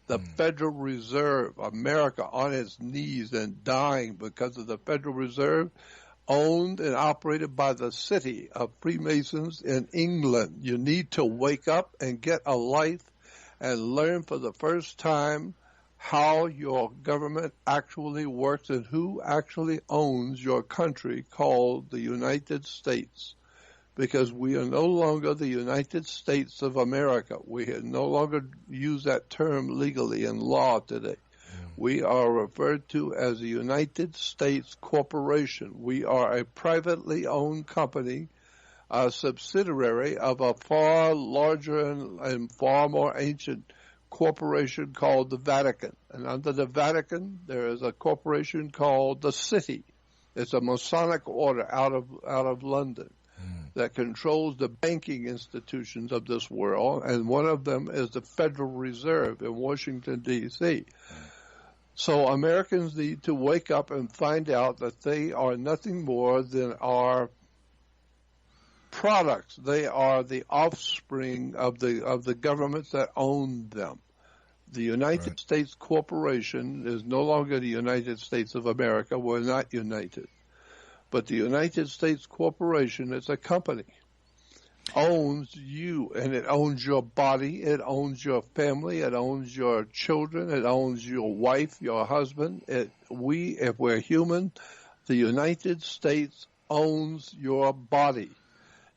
The Federal Reserve, America on its knees and dying because of the Federal Reserve, owned and operated by the city of Freemasons in England. You need to wake up and get a life and learn for the first time how your government actually works and who actually owns your country called the United States. Because we are no longer the United States of America. We no longer use that term legally in law today. We are referred to as a United States corporation. We are a privately owned company, a subsidiary of a far larger and far more ancient corporation called the Vatican. And under the Vatican, there is a corporation called the City. It's a Masonic order out of London that controls the banking institutions of this world, and one of them is the Federal Reserve in Washington, D.C. So Americans need to wake up and find out that they are nothing more than our products. They are the offspring of the governments that own them. The United States Corporation is no longer the United States of America. We're not united. But the United States Corporation is a company. Owns you, and it owns your body, it owns your family, it owns your children, it owns your wife, your husband. If we're human, the United States owns your body.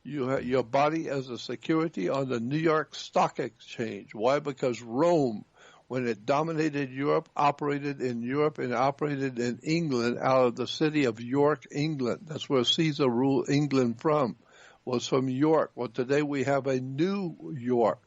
Your body as a security on the New York Stock Exchange. Why? Because Rome, when it dominated Europe, operated in Europe and operated in England out of the city of York, England. That's where Caesar ruled England from, was from York. Well, today we have a New York.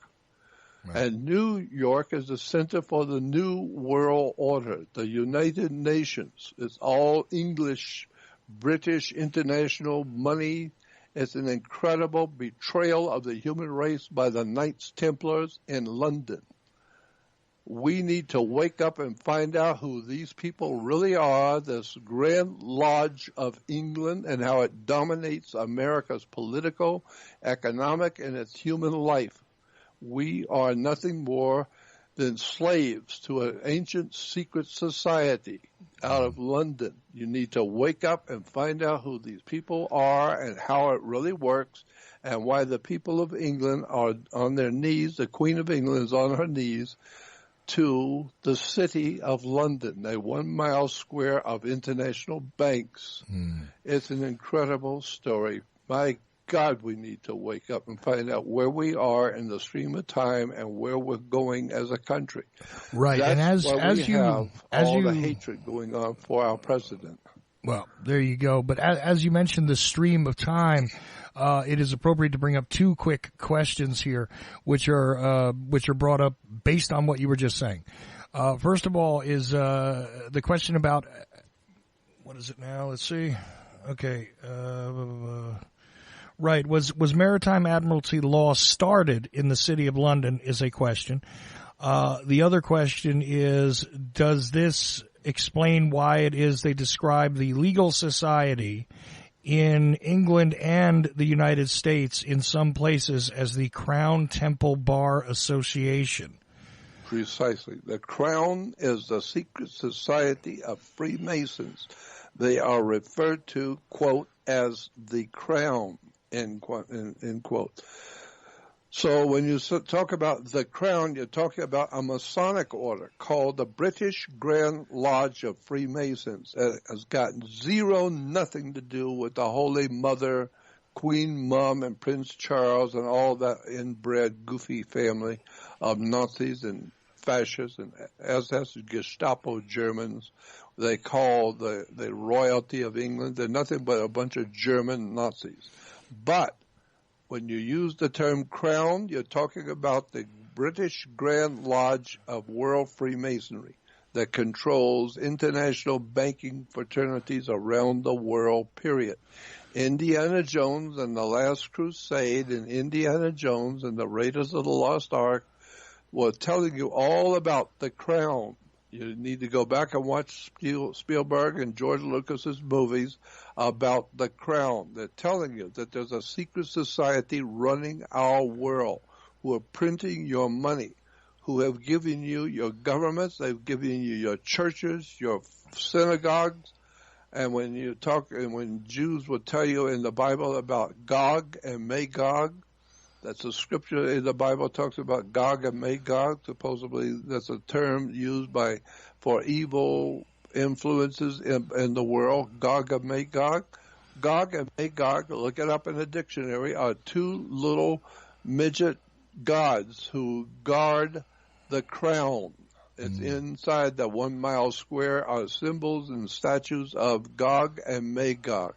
Right. And New York is the center for the New World Order, the United Nations. It's all English, British, international money. It's an incredible betrayal of the human race by the Knights Templars in London. We need to wake up and find out who these people really are, this Grand Lodge of England, and how it dominates America's political, economic, and its human life. We are nothing more than slaves to an ancient secret society out of London. You need to wake up and find out who these people are and how it really works, and why the people of England are on their knees. The Queen of England is on her knees to the city of London, a 1 mile square of international banks. It's an incredible story. My God, we need to wake up and find out where we are in the stream of time and where we're going as a country. Right, That's and as you have all the hatred going on for our president. Well, there you go. But as you mentioned, the stream of time, it is appropriate to bring up two quick questions here, which are brought up based on what you were just saying. First of all, is the question about what is it now? Let's see. Okay. Right. Was maritime admiralty law started in the city of London is a question. The other question is, does this explain why it is they describe the legal society in England and the United States in some places as the Crown Temple Bar Association? Precisely. The Crown is the secret society of Freemasons. They are referred to, quote, as the Crown, end quote. So when you talk about the crown, you're talking about a Masonic order called the British Grand Lodge of Freemasons. It has got nothing to do with the Holy Mother, Queen Mum, and Prince Charles and all that inbred goofy family of Nazis and fascists and SS, Gestapo Germans. They call the royalty of England. They're nothing but a bunch of German Nazis. But when you use the term crown, you're talking about the British Grand Lodge of World Freemasonry that controls international banking fraternities around the world, period. Indiana Jones and the Last Crusade and Indiana Jones and the Raiders of the Lost Ark were telling you all about the crown. You need to go back and watch Spielberg and George Lucas's movies about the crown. They're telling you that there's a secret society running our world who are printing your money, who have given you your governments, they've given you your churches, your synagogues. And when Jews will tell you in the Bible about Gog and Magog, that's a scripture in the Bible talks about Gog and Magog. Supposedly that's a term used for evil influences in the world, Gog and Magog. Gog and Magog, look it up in the dictionary, are two little midget gods who guard the crown. It's inside the 1 mile square are symbols and statues of Gog and Magog.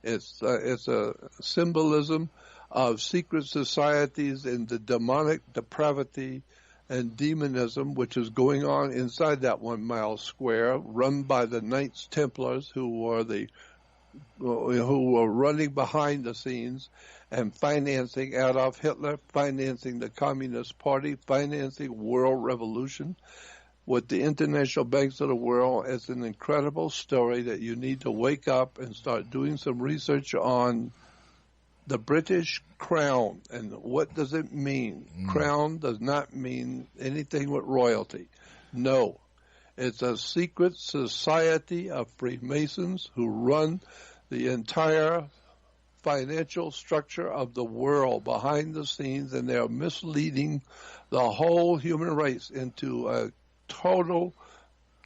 It's a symbolism of secret societies and the demonic depravity and demonism which is going on inside that 1 mile square, run by the Knights Templars who were running behind the scenes and financing Adolf Hitler, financing the Communist Party, financing world revolution. With the international banks of the world, it's an incredible story that you need to wake up and start doing some research on the British crown and what does it mean. Crown does not mean anything with royalty. No. It's a secret society of Freemasons who run the entire financial structure of the world behind the scenes, and they're misleading the whole human race into a total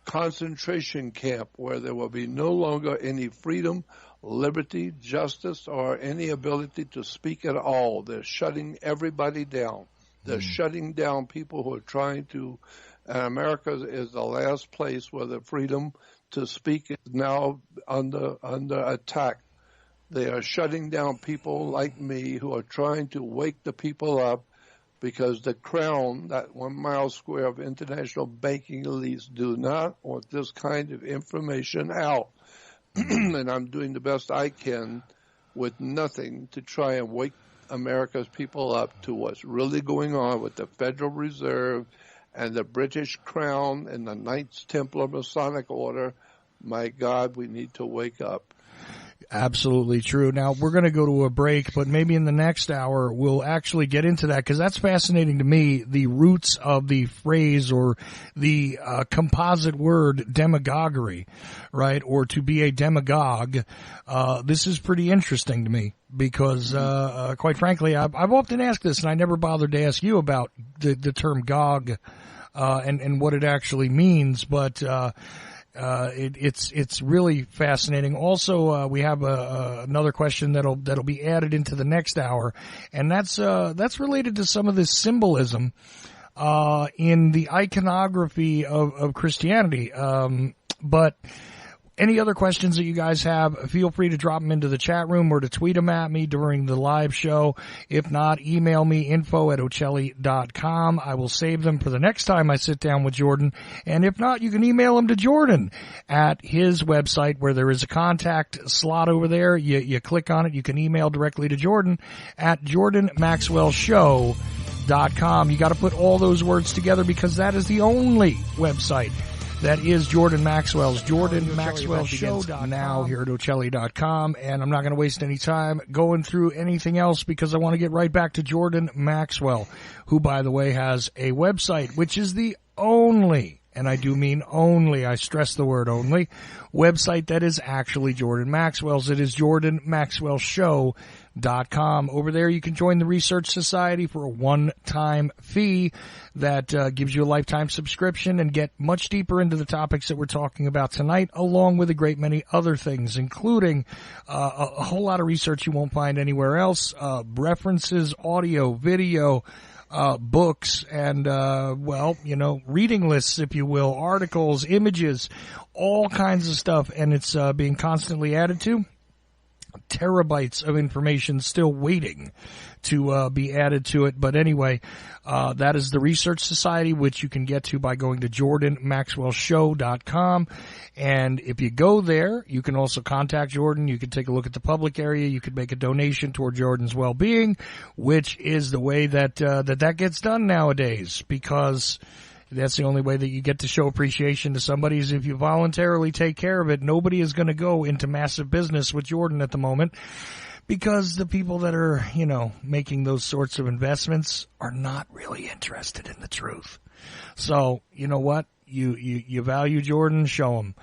concentration camp where there will be no longer any freedom, liberty, justice, or any ability to speak at all. They're shutting everybody down. They're shutting down people who are trying to, and America is the last place where the freedom to speak is now under attack. They are shutting down people like me who are trying to wake the people up, because the crown, that 1 mile square of international banking elites, do not want this kind of information out. And I'm doing the best I can with nothing to try and wake America's people up to what's really going on with the Federal Reserve and the British Crown and the Knights Templar Masonic Order. My God, we need to wake up. Absolutely true. Now, we're going to go to a break, but maybe in the next hour we'll actually get into that, because that's fascinating to me, the roots of the phrase or the composite word demagoguery, right, or to be a demagogue. This is pretty interesting to me because, quite frankly, I've often asked this, and I never bothered to ask you about the term Gog and what it actually means, but it's really fascinating. Also, we have another question that'll be added into the next hour, and that's related to some of this symbolism in the iconography of Christianity. But any other questions that you guys have, feel free to drop them into the chat room or to tweet them at me during the live show. If not, email me, info@ocelli.com. I will save them for the next time I sit down with Jordan. And if not, you can email them to Jordan at his website, where there is a contact slot over there. You click on it. You can email directly to Jordan at jordanmaxwellshow.com. You got to put all those words together, because that is the only website that is Jordan Maxwell's. Jordan Maxwell Show now here at Ocelli.com. And I'm not going to waste any time going through anything else, because I want to get right back to Jordan Maxwell, who, by the way, has a website, which is the only, and I do mean only, I stress the word only, website that is actually Jordan Maxwell's. It is jordanmaxwellshow.com. researchsociety.com. Over there, you can join the Research Society for a one-time fee that gives you a lifetime subscription and get much deeper into the topics that we're talking about tonight, along with a great many other things, including a whole lot of research you won't find anywhere else, references, audio, video, books, and, reading lists, if you will, articles, images, all kinds of stuff, and it's being constantly added to. Terabytes of information still waiting to be added to it. But anyway, that is the Research Society, which you can get to by going to JordanMaxwellShow.com. And if you go there, you can also contact Jordan. You can take a look at the public area. You can make a donation toward Jordan's well-being, which is the way that that gets done nowadays, because that's the only way that you get to show appreciation to somebody is if you voluntarily take care of it. Nobody is going to go into massive business with Jordan at the moment, because the people that are, making those sorts of investments are not really interested in the truth. So, you know what? You value Jordan, show him.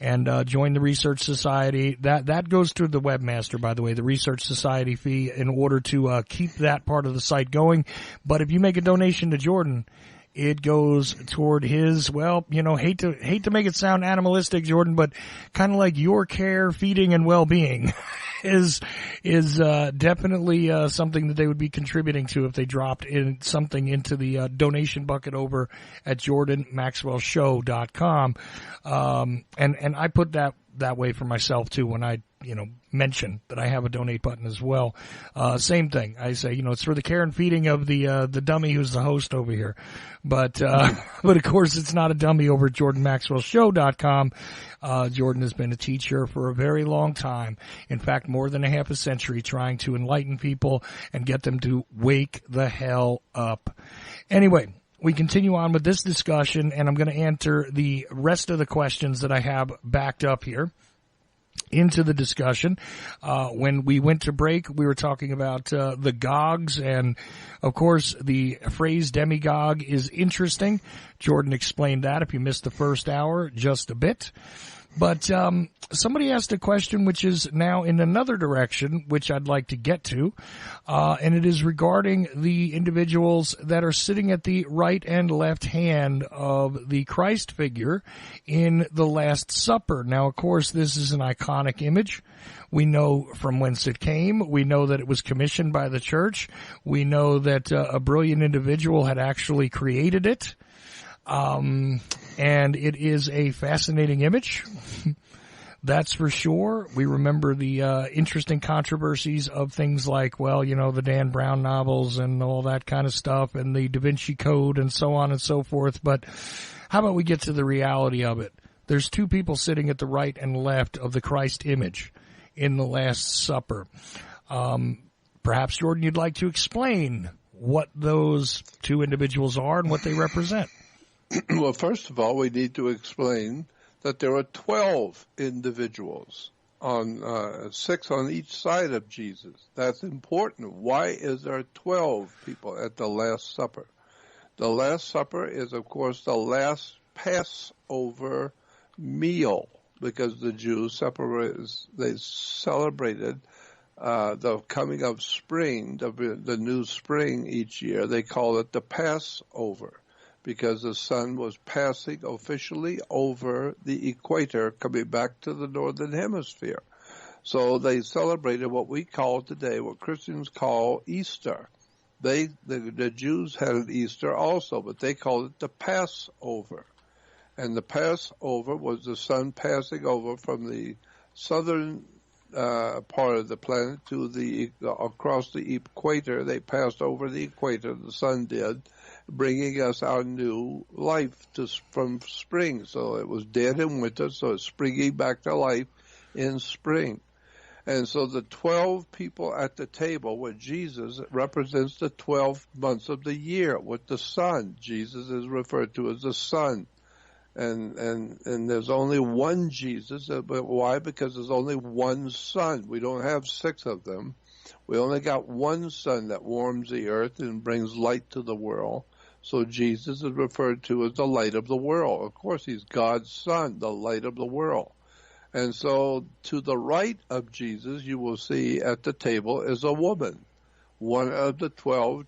And join the Research Society. That goes to the webmaster, by the way, the Research Society fee, in order to keep that part of the site going. But if you make a donation to Jordan, it goes toward his, hate to make it sound animalistic, Jordan, but kind of like your care, feeding, and well-being is definitely something that they would be contributing to if they dropped in something into the donation bucket over at JordanMaxwellShow.com. And I put that way for myself too when I mention that I have a donate button as well. Same thing. I say, it's for the care and feeding of the dummy who's the host over here. But of course it's not a dummy over at JordanMaxwellShow.com. Jordan has been a teacher for a very long time. In fact, more than a half a century, trying to enlighten people and get them to wake the hell up. Anyway, we continue on with this discussion, and I'm going to answer the rest of the questions that I have backed up here into the discussion. When we went to break, we were talking about the gogs, and of course the phrase demigog is interesting. Jordan explained that if you missed the first hour just a bit. But somebody asked a question which is now in another direction, which I'd like to get to, and it is regarding the individuals that are sitting at the right and left hand of the Christ figure in the Last Supper. Now, of course, this is an iconic image. We know from whence it came. We know that it was commissioned by the church. We know that a brilliant individual had actually created it. And it is a fascinating image. That's for sure. We remember the interesting controversies of things like, the Dan Brown novels and all that kind of stuff, and the Da Vinci Code and so on and so forth. But how about we get to the reality of it? There's two people sitting at the right and left of the Christ image in the Last Supper. Perhaps, Jordan, you'd like to explain what those two individuals are and what they represent. Well, first of all, we need to explain that there are 12 individuals, 6 on each side of Jesus. That's important. Why is there 12 people at the Last Supper? The Last Supper is, of course, the last Passover meal, because the Jews they celebrated the coming of spring, the new spring each year. They call it the Passover, because the sun was passing officially over the equator, coming back to the northern hemisphere. So they celebrated what we call today, what Christians call Easter. The Jews had an Easter also, but they called it the Passover. And the Passover was the sun passing over from the southern part of the planet to across the equator. They passed over the equator, the sun did, bringing us our new life from spring. So it was dead in winter, so it's springing back to life in spring. And so the 12 people at the table with Jesus represents the 12 months of the year with the sun. Jesus is referred to as the sun. And there's only one Jesus. But why? Because there's only one sun. We don't have 6 of them. We only got one sun that warms the earth and brings light to the world. So Jesus is referred to as the light of the world. Of course, he's God's son, the light of the world. And so to the right of Jesus, you will see at the table is a woman, one of the 12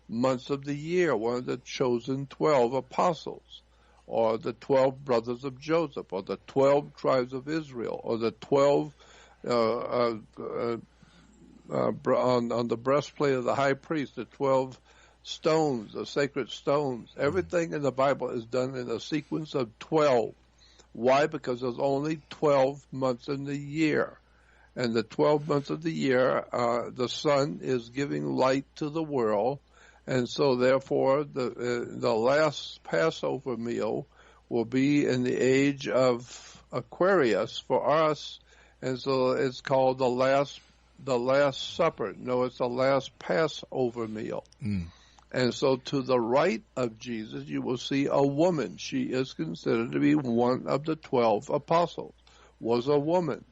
months of the year, one of the chosen 12 apostles, or the 12 brothers of Joseph, or the 12 tribes of Israel, or the 12 on the breastplate of the high priest, the 12 stones, the sacred stones. Everything in the Bible is done in a sequence of 12. Why? Because there's only 12 months in the year. And the 12 months of the year, the sun is giving light to the world. And so, therefore, the last Passover meal will be in the age of Aquarius for us. And so it's called the Last Supper. No, it's the last Passover meal. And so to the right of Jesus, you will see a woman. She is considered to be one of the 12 apostles, was a woman.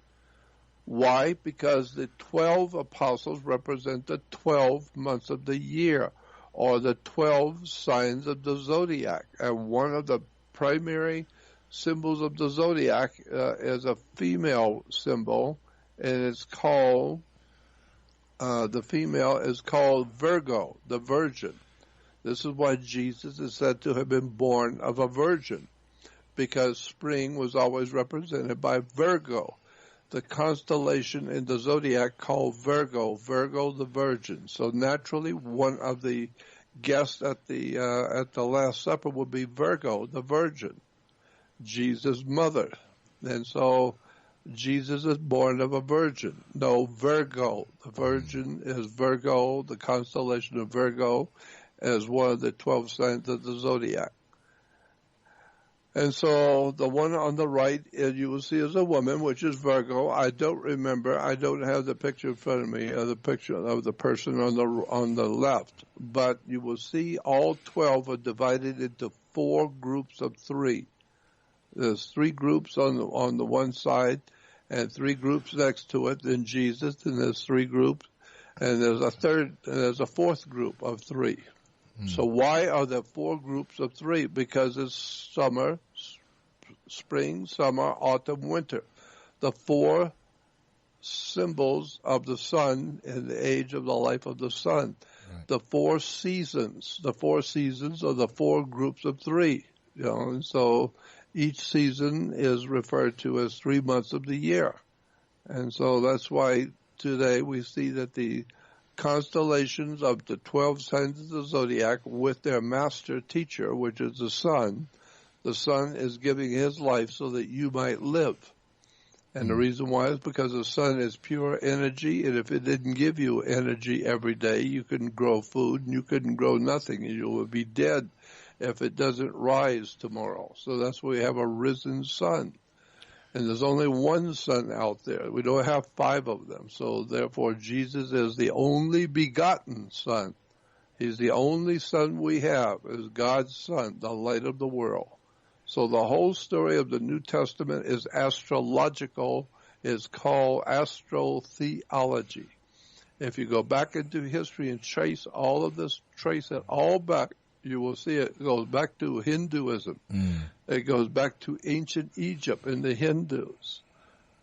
Why? Because the 12 apostles represent the 12 months of the year, or the 12 signs of the zodiac. And one of the primary symbols of the zodiac is a female symbol, and it's called, the female is called Virgo, the virgin. This is why Jesus is said to have been born of a virgin, because spring was always represented by Virgo, the constellation in the zodiac called Virgo the virgin. So naturally, one of the guests at the Last Supper would be Virgo, the virgin, Jesus' mother. And so Jesus is born of a virgin. No, Virgo. The virgin is Virgo, the constellation of Virgo, as one of the 12 signs of the zodiac. And so the one on the right, you will see is a woman, which is Virgo. I don't have the picture in front of me, the picture of the person on the left. But you will see all 12 are divided into 4 groups of 3. There's 3 groups on the one side, and 3 groups next to it, then Jesus, and there's 3 groups, and there's a 4th group of 3. So why are there 4 groups of 3? Because it's summer, spring, summer, autumn, winter. The 4 symbols of the sun in the age of the life of the sun. Right. The 4 seasons. The 4 seasons are the 4 groups of 3. And so each season is referred to as 3 months of the year. And so that's why today we see that the constellations of the 12 signs of the zodiac with their master teacher, which is the sun is giving his life so that you might live. And the reason why is because the sun is pure energy, and if it didn't give you energy every day, you couldn't grow food and you couldn't grow nothing, and you would be dead if it doesn't rise tomorrow. So that's why we have a risen sun. And there's only one sun out there. We don't have 5 of them. So therefore, Jesus is the only begotten Son. He's the only Son we have, is God's Son, the light of the world. So the whole story of the New Testament is astrological, is called Astrotheology. If you go back into history and trace it all back, you will see it goes back to Hinduism. It goes back to ancient Egypt and the Hindus.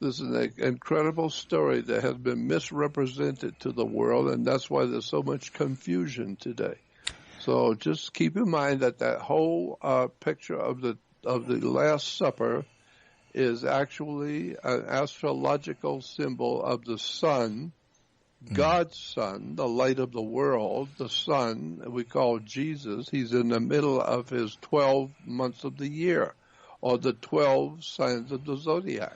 This is an incredible story that has been misrepresented to the world, and that's why there's so much confusion today. So just keep in mind that whole picture of the Last Supper is actually an astrological symbol of the sun, God's Son, the light of the world, the Son, we call Jesus. He's in the middle of his 12 months of the year, or the 12 signs of the zodiac.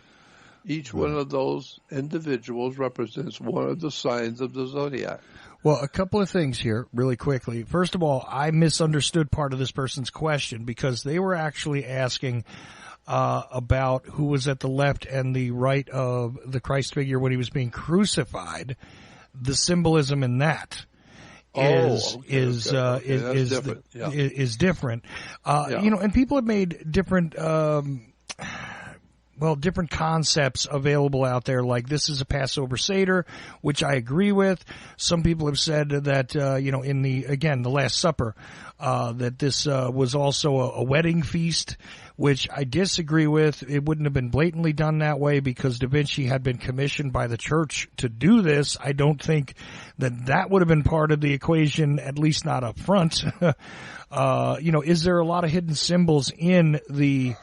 Each one of those individuals represents one of the signs of the zodiac. Well, a couple of things here really quickly. First of all, I misunderstood part of this person's question because they were actually asking about who was at the left and the right of the Christ figure when he was being crucified. The symbolism in that is different. And people have made different different concepts available out there, like this is a Passover Seder, which I agree with. Some people have said that, in the Last Supper, that this was also a wedding feast, which I disagree with. It wouldn't have been blatantly done that way because Da Vinci had been commissioned by the church to do this. I don't think that would have been part of the equation, at least not up front. Is there a lot of hidden symbols in the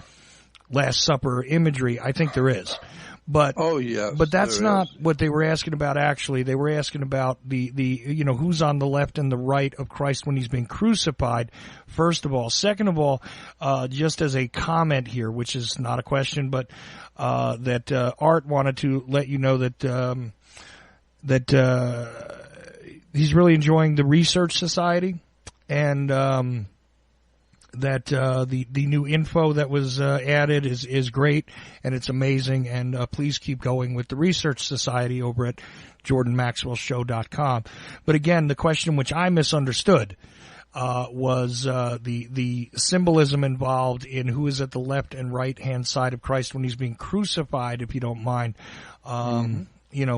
Last Supper imagery? I think there is. But yes, but that's not what they were asking about. Actually, they were asking about the who's on the left and the right of Christ when he's being crucified. First of all, second of all, just as a comment here, which is not a question, but that Art wanted to let you know that he's really enjoying the Research Society, and that the new info that was added is great, and it's amazing, and please keep going with the Research Society over at JordanMaxwellShow.com. But again, the question which I misunderstood was the symbolism involved in who is at the left and right hand side of Christ when he's being crucified, if you don't mind.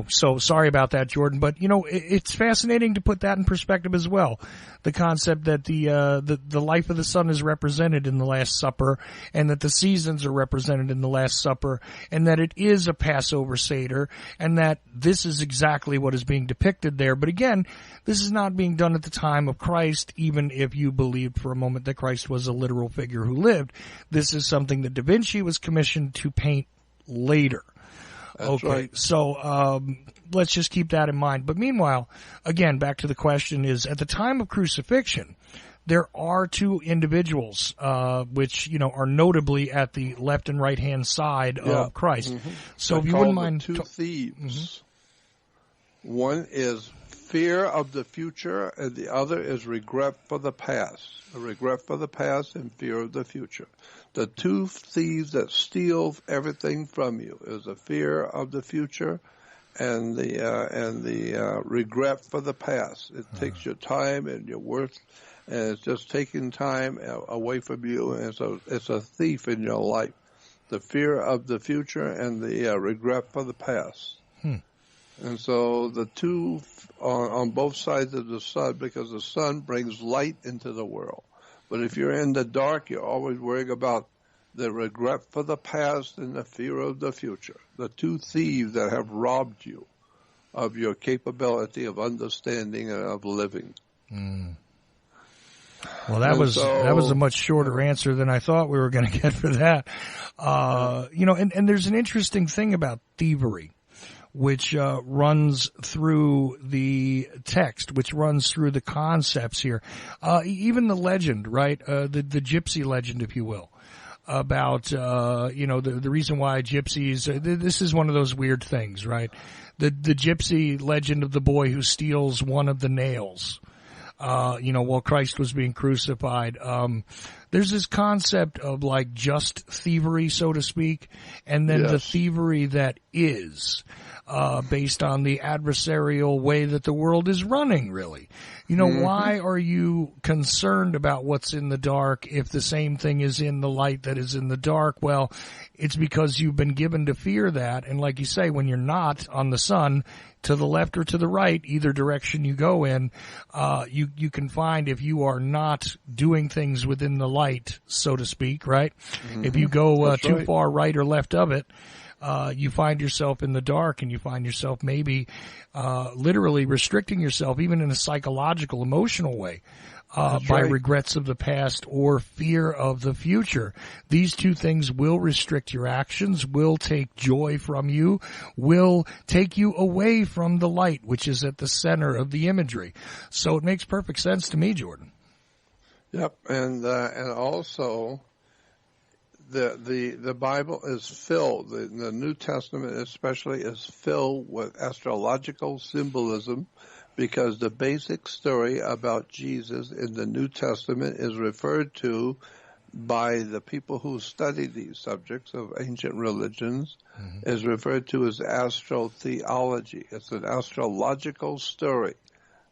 So sorry about that, Jordan, but it's fascinating to put that in perspective as well. The concept that the life of the Son is represented in the Last Supper, and that the seasons are represented in the Last Supper, and that it is a Passover Seder, and that this is exactly what is being depicted there. But again, this is not being done at the time of Christ, even if you believed for a moment that Christ was a literal figure who lived. This is something that Da Vinci was commissioned to paint later. That's okay, right. So let's just keep that in mind. But meanwhile, again, back to the question is, at the time of crucifixion, there are two individuals which, are notably at the left and right-hand side of Christ. Mm-hmm. So if you wouldn't mind... two thieves. Mm-hmm. One is fear of the future, and the other is regret for the past. A regret for the past and fear of the future. The two thieves that steal everything from you is the fear of the future and the regret for the past. It takes your time and your worth, and it's just taking time away from you, and it's a thief in your life. The fear of the future and the regret for the past. And so the two on both sides of the sun, because the sun brings light into the world. But if you're in the dark, you're always worrying about the regret for the past and the fear of the future. The two thieves that have robbed you of your capability of understanding and of living. Well, that was a much shorter answer than I thought we were going to get for that. And there's an interesting thing about thievery, which runs through the text, which runs through the concepts here. Even the legend, right? The gypsy legend, if you will, about, the reason why gypsies, this is one of those weird things, right? The gypsy legend of the boy who steals one of the nails, while Christ was being crucified. There's this concept of like just thievery, so to speak, and then the thievery that is, based on the adversarial way that the world is running, really. Why are you concerned about what's in the dark if the same thing is in the light that is in the dark? Well, it's because you've been given to fear that. And like you say, when you're not on the sun, to the left or to the right, either direction you go in, you can find if you are not doing things within the light, so to speak, right? Mm-hmm. If you go too far right or left of it, you find yourself in the dark, and you find yourself maybe literally restricting yourself, even in a psychological, emotional way, by regrets of the past or fear of the future. These two things will restrict your actions, will take joy from you, will take you away from the light, which is at the center of the imagery. So it makes perfect sense to me, Jordan. Yep, and also the Bible is filled, the New Testament especially is filled with astrological symbolism, because the basic story about Jesus in the New Testament is referred to by the people who study these subjects of ancient religions, is referred to as astrotheology. It's an astrological story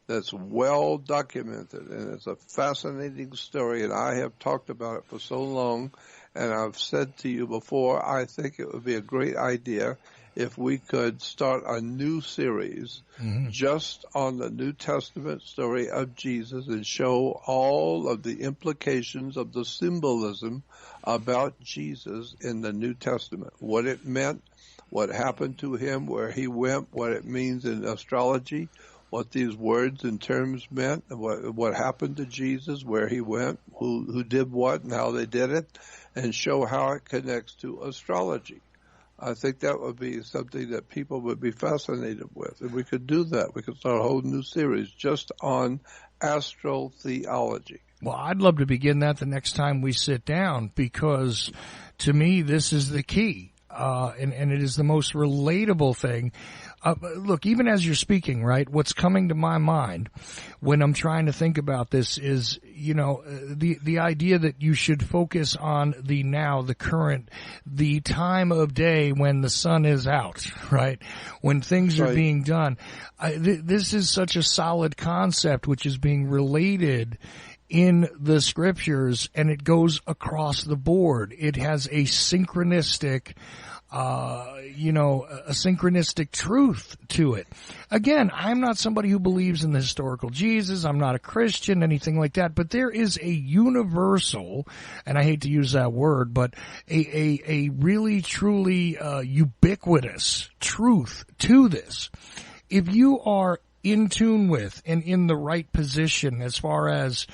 that's well documented, and it's a fascinating story, and I have talked about it for so long, And I've said to you before, I think it would be a great idea if we could start a new series just on the New Testament story of Jesus and show all of the implications of the symbolism about Jesus in the New Testament, what it meant, what happened to him, where he went, what it means in astrology, what these words and terms meant, what happened to Jesus, where he went, who did what and how they did it, and show how it connects to astrology. I think that would be something that people would be fascinated with. And we could do that. We could start a whole new series just on astrotheology. Well, I'd love to begin that the next time we sit down, because to me, this is the key. And it is the most relatable thing. Look, even as you're speaking, right, what's coming to my mind when I'm trying to think about this is, the idea that you should focus on the now, the current, the time of day when the sun is out, right, when things are being done. This is such a solid concept which is being related in the scriptures, and it goes across the board. It has a synchronistic a synchronistic truth to it. Again, I'm not somebody who believes in the historical Jesus. I'm not a Christian, anything like that. But there is a universal, and I hate to use that word, but a really, truly ubiquitous truth to this. If you are in tune with and in the right position as far as,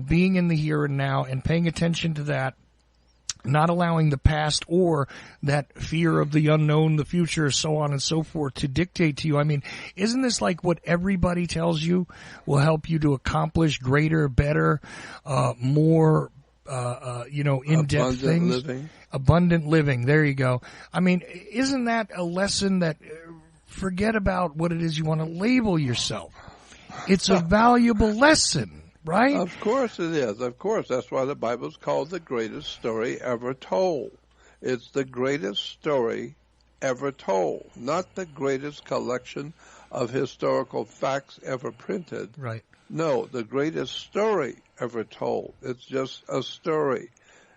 being in the here and now and paying attention to that, not allowing the past or that fear of the unknown, the future, so on and so forth to dictate to you. I mean, isn't this like what everybody tells you will help you to accomplish greater, better, more, in-depth things? Abundant living. There you go. I mean, isn't that a lesson that forget about what it is you want to label yourself? It's a valuable lesson. Right? Of course it is. Of course. That's why the Bible is called the greatest story ever told. It's the greatest story ever told, not the greatest collection of historical facts ever printed. Right. No, the greatest story ever told. It's just a story.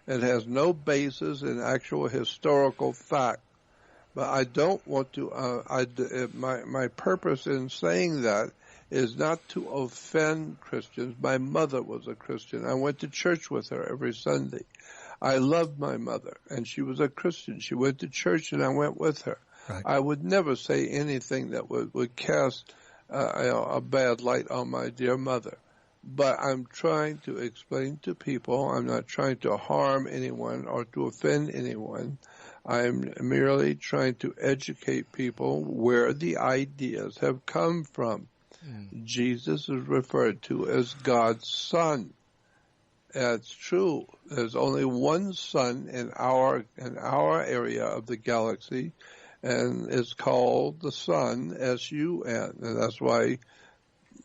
It has no basis in actual historical fact. But I don't want to, my purpose in saying that is not to offend Christians. My mother was a Christian. I went to church with her every Sunday. I loved my mother, and she was a Christian. She went to church, and I went with her. Right. I would never say anything that would cast a bad light on my dear mother. But I'm trying to explain to people, I'm not trying to harm anyone or to offend anyone. I'm merely trying to educate people where the ideas have come from. Jesus is referred to as God's Son. That's true. There's only one sun in our area of the galaxy, and it's called the Sun, S-U-N. And that's why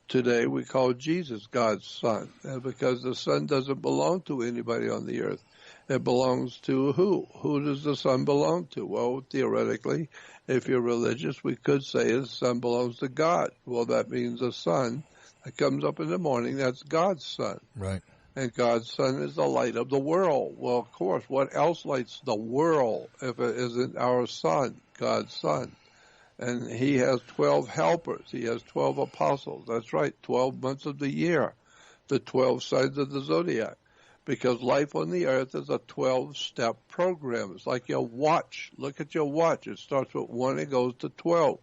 today we call Jesus God's Son, because the sun doesn't belong to anybody on the earth. It belongs to who? Who does the sun belong to? Well, theoretically, if you're religious, we could say the sun belongs to God. Well, that means the sun that comes up in the morning, that's God's sun. Right. And God's sun is the light of the world. Well, of course, what else lights the world if it isn't our sun, God's Son? And he has 12 helpers. He has 12 apostles. That's right, 12 months of the year, the 12 signs of the zodiac. Because life on the earth is a 12-step program. It's like your watch. Look at your watch. It starts with 1 and goes to 12.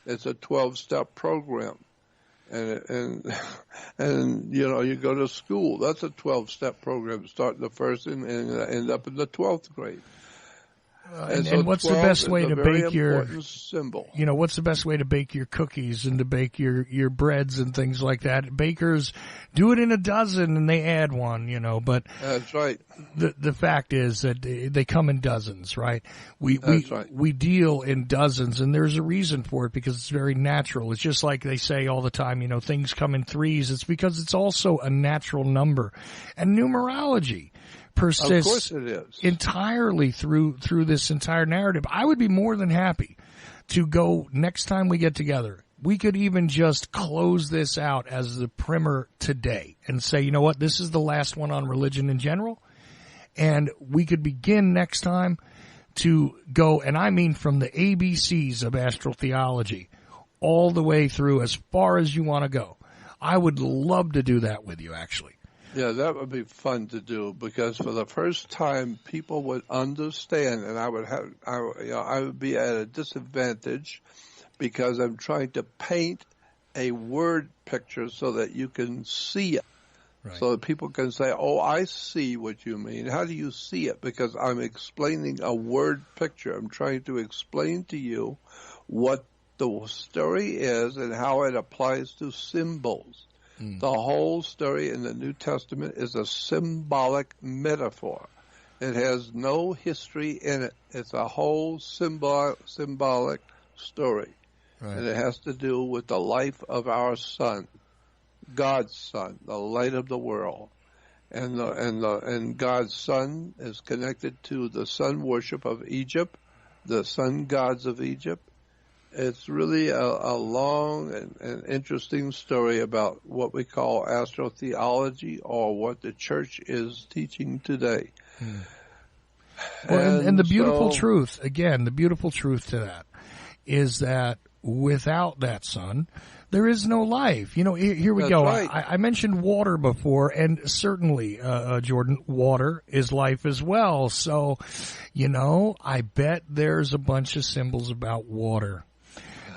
It's a 12-step program. And you go to school. That's a 12-step program. Start in the first and end up in the 12th grade. And what's the best way to bake your symbol? What's the best way to bake your cookies and to bake your breads and things like that? Bakers do it in a dozen and they add one, but that's right. The fact is that they come in dozens, right? We deal in dozens, and there's a reason for it because it's very natural. It's just like they say all the time, things come in threes. It's because it's also a natural number. And numerology persists entirely through this entire narrative. I would be more than happy to go next time we get together. We could even just close this out as the primer today and say, you know what, this is the last one on religion in general. And we could begin next time to go, and I mean from the ABCs of astrotheology all the way through as far as you want to go. I would love to do that with you, actually. Yeah, that would be fun to do, because for the first time people would understand, and I would be at a disadvantage because I'm trying to paint a word picture so that you can see it. Right. So that people can say, oh, I see what you mean. How do you see it? Because I'm explaining a word picture. I'm trying to explain to you what the story is and how it applies to symbols. The whole story in the New Testament is a symbolic metaphor. It has no history in it. It's a whole symbolic story. Right. And it has to do with the life of our Son, God's Son, the light of the world. And God's Son is connected to the sun worship of Egypt, the sun gods of Egypt. It's really a long and interesting story about what we call astrotheology, or what the church is teaching today. Well, and the beautiful truth, again, the beautiful truth to that is that without that sun, there is no life. You know, here we go. Right. I mentioned water before, and certainly, Jordan, water is life as well. So, you know, I bet there's a bunch of symbols about water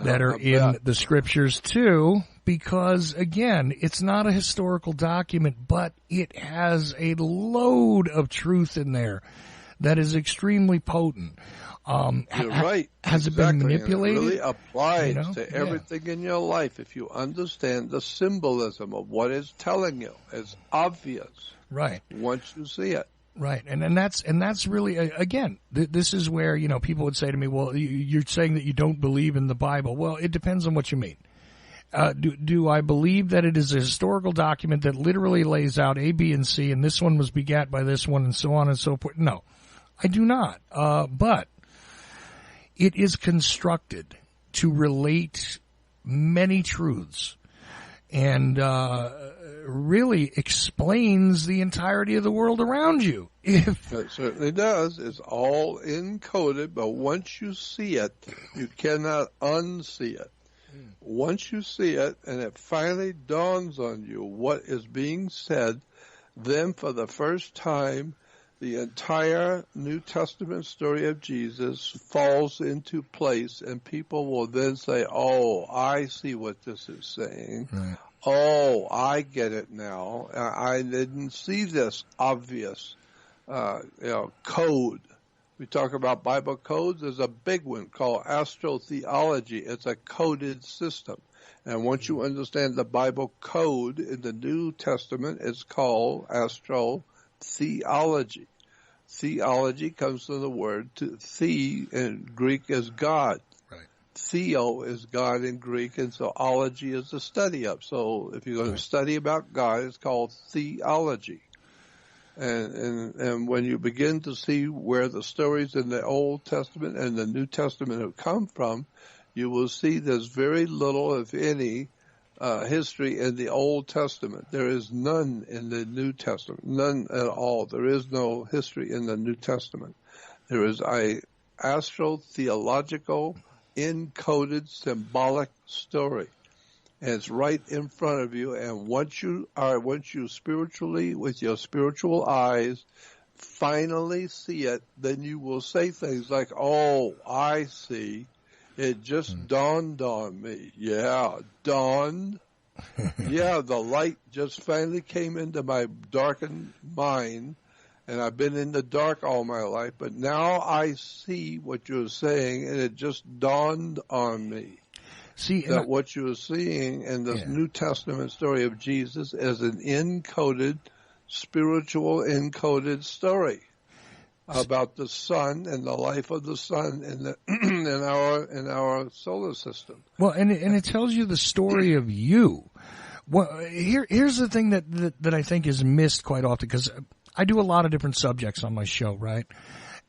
that are in the scriptures too, because again, it's not a historical document, but it has a load of truth in there that is extremely potent. You're right. Has it been manipulated? And it really applies to everything in your life if you understand the symbolism of what it's telling you. It's obvious. Right. Once you see it. Right, and that's really, again, this is where, you know, people would say to me, well, you're saying that you don't believe in the Bible. Well, it depends on what you mean. Do I believe that it is a historical document that literally lays out A, B, and C, and this one was begat by this one, and so on and so forth? No, I do not. But it is constructed to relate many truths, and really explains the entirety of the world around you. It certainly does. It's all encoded, but once you see it, you cannot unsee it. Once you see it and it finally dawns on you what is being said, then for the first time, the entire New Testament story of Jesus falls into place, and people will then say, oh, I see what this is saying. Right. Oh, I get it now. I didn't see this obvious, code. We talk about Bible codes. There's a big one called Astrotheology. It's a coded system. And once you understand the Bible code in the New Testament, it's called Astrotheology. Theology comes from the word the in Greek is God. Theo is God in Greek, and so ology is the study of. So if you're going to study about God, it's called theology. And when you begin to see where the stories in the Old Testament and the New Testament have come from, you will see there's very little, if any, history in the Old Testament. There is none in the New Testament, none at all. There is no history in the New Testament. There is a astrotheological encoded symbolic story, and it's right in front of you. And once you spiritually, with your spiritual eyes, finally see it, then you will say things like, oh, I see, it just dawned on me. Yeah, dawned. Yeah, the light just finally came into my darkened mind, and I've been in the dark all my life, but now I see what you're saying, and it just dawned on me. That what you're seeing in this New Testament story of Jesus is an encoded, spiritual encoded story about the sun and the life of the sun in our solar system. Well, and it tells you the story of you. Well, here's the thing that I think is missed quite often, because I do a lot of different subjects on my show, right?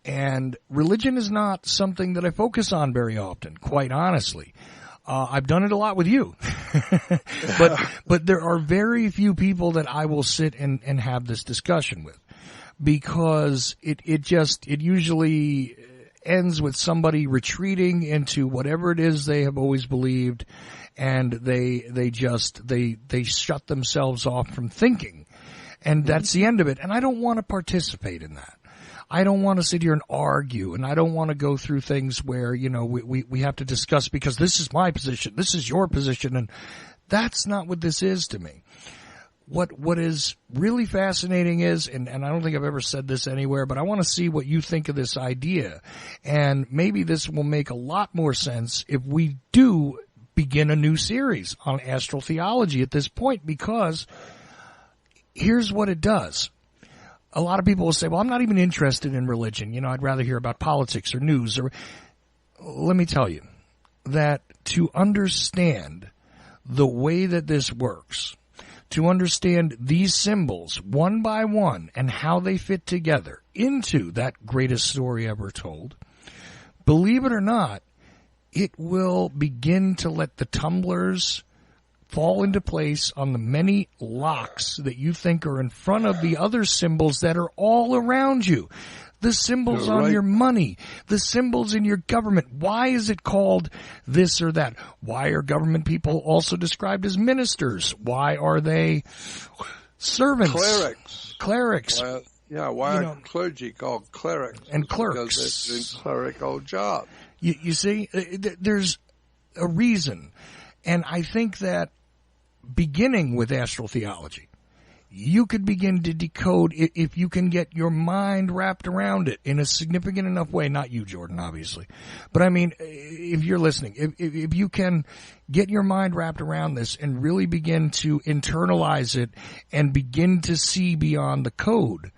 And religion is not something that I focus on very often, quite honestly. I've done it a lot with you. but there are very few people that I will sit and have this discussion with. because it usually ends with somebody retreating into whatever it is they have always believed, and they shut themselves off from thinking. And that's the end of it. And I don't want to participate in that. I don't want to sit here and argue, and I don't want to go through things where, we have to discuss because this is my position, this is your position, and that's not what this is to me. What is really fascinating is, and I don't think I've ever said this anywhere, but I want to see what you think of this idea. And maybe this will make a lot more sense if we do begin a new series on astrotheology at this point, because here's what it does. A lot of people will say, well, I'm not even interested in religion. I'd rather hear about politics or news. Let me tell you that to understand the way that this works, to understand these symbols one by one and how they fit together into that greatest story ever told, believe it or not, it will begin to let the tumblers fall into place on the many locks that you think are in front of the other symbols that are all around you. The symbols on your money, the symbols in your government. Why is it called this or that? Why are government people also described as ministers? Why are they servants? Clerics. Why are clergy called clerics? And clerks. Because they're doing clerical jobs. You see, there's a reason. And I think that beginning with astrotheology, you could begin to decode if you can get your mind wrapped around it in a significant enough way. Not you, Jordan, obviously. But I mean, if you're listening, if you can get your mind wrapped around this and really begin to internalize it and begin to see beyond the code,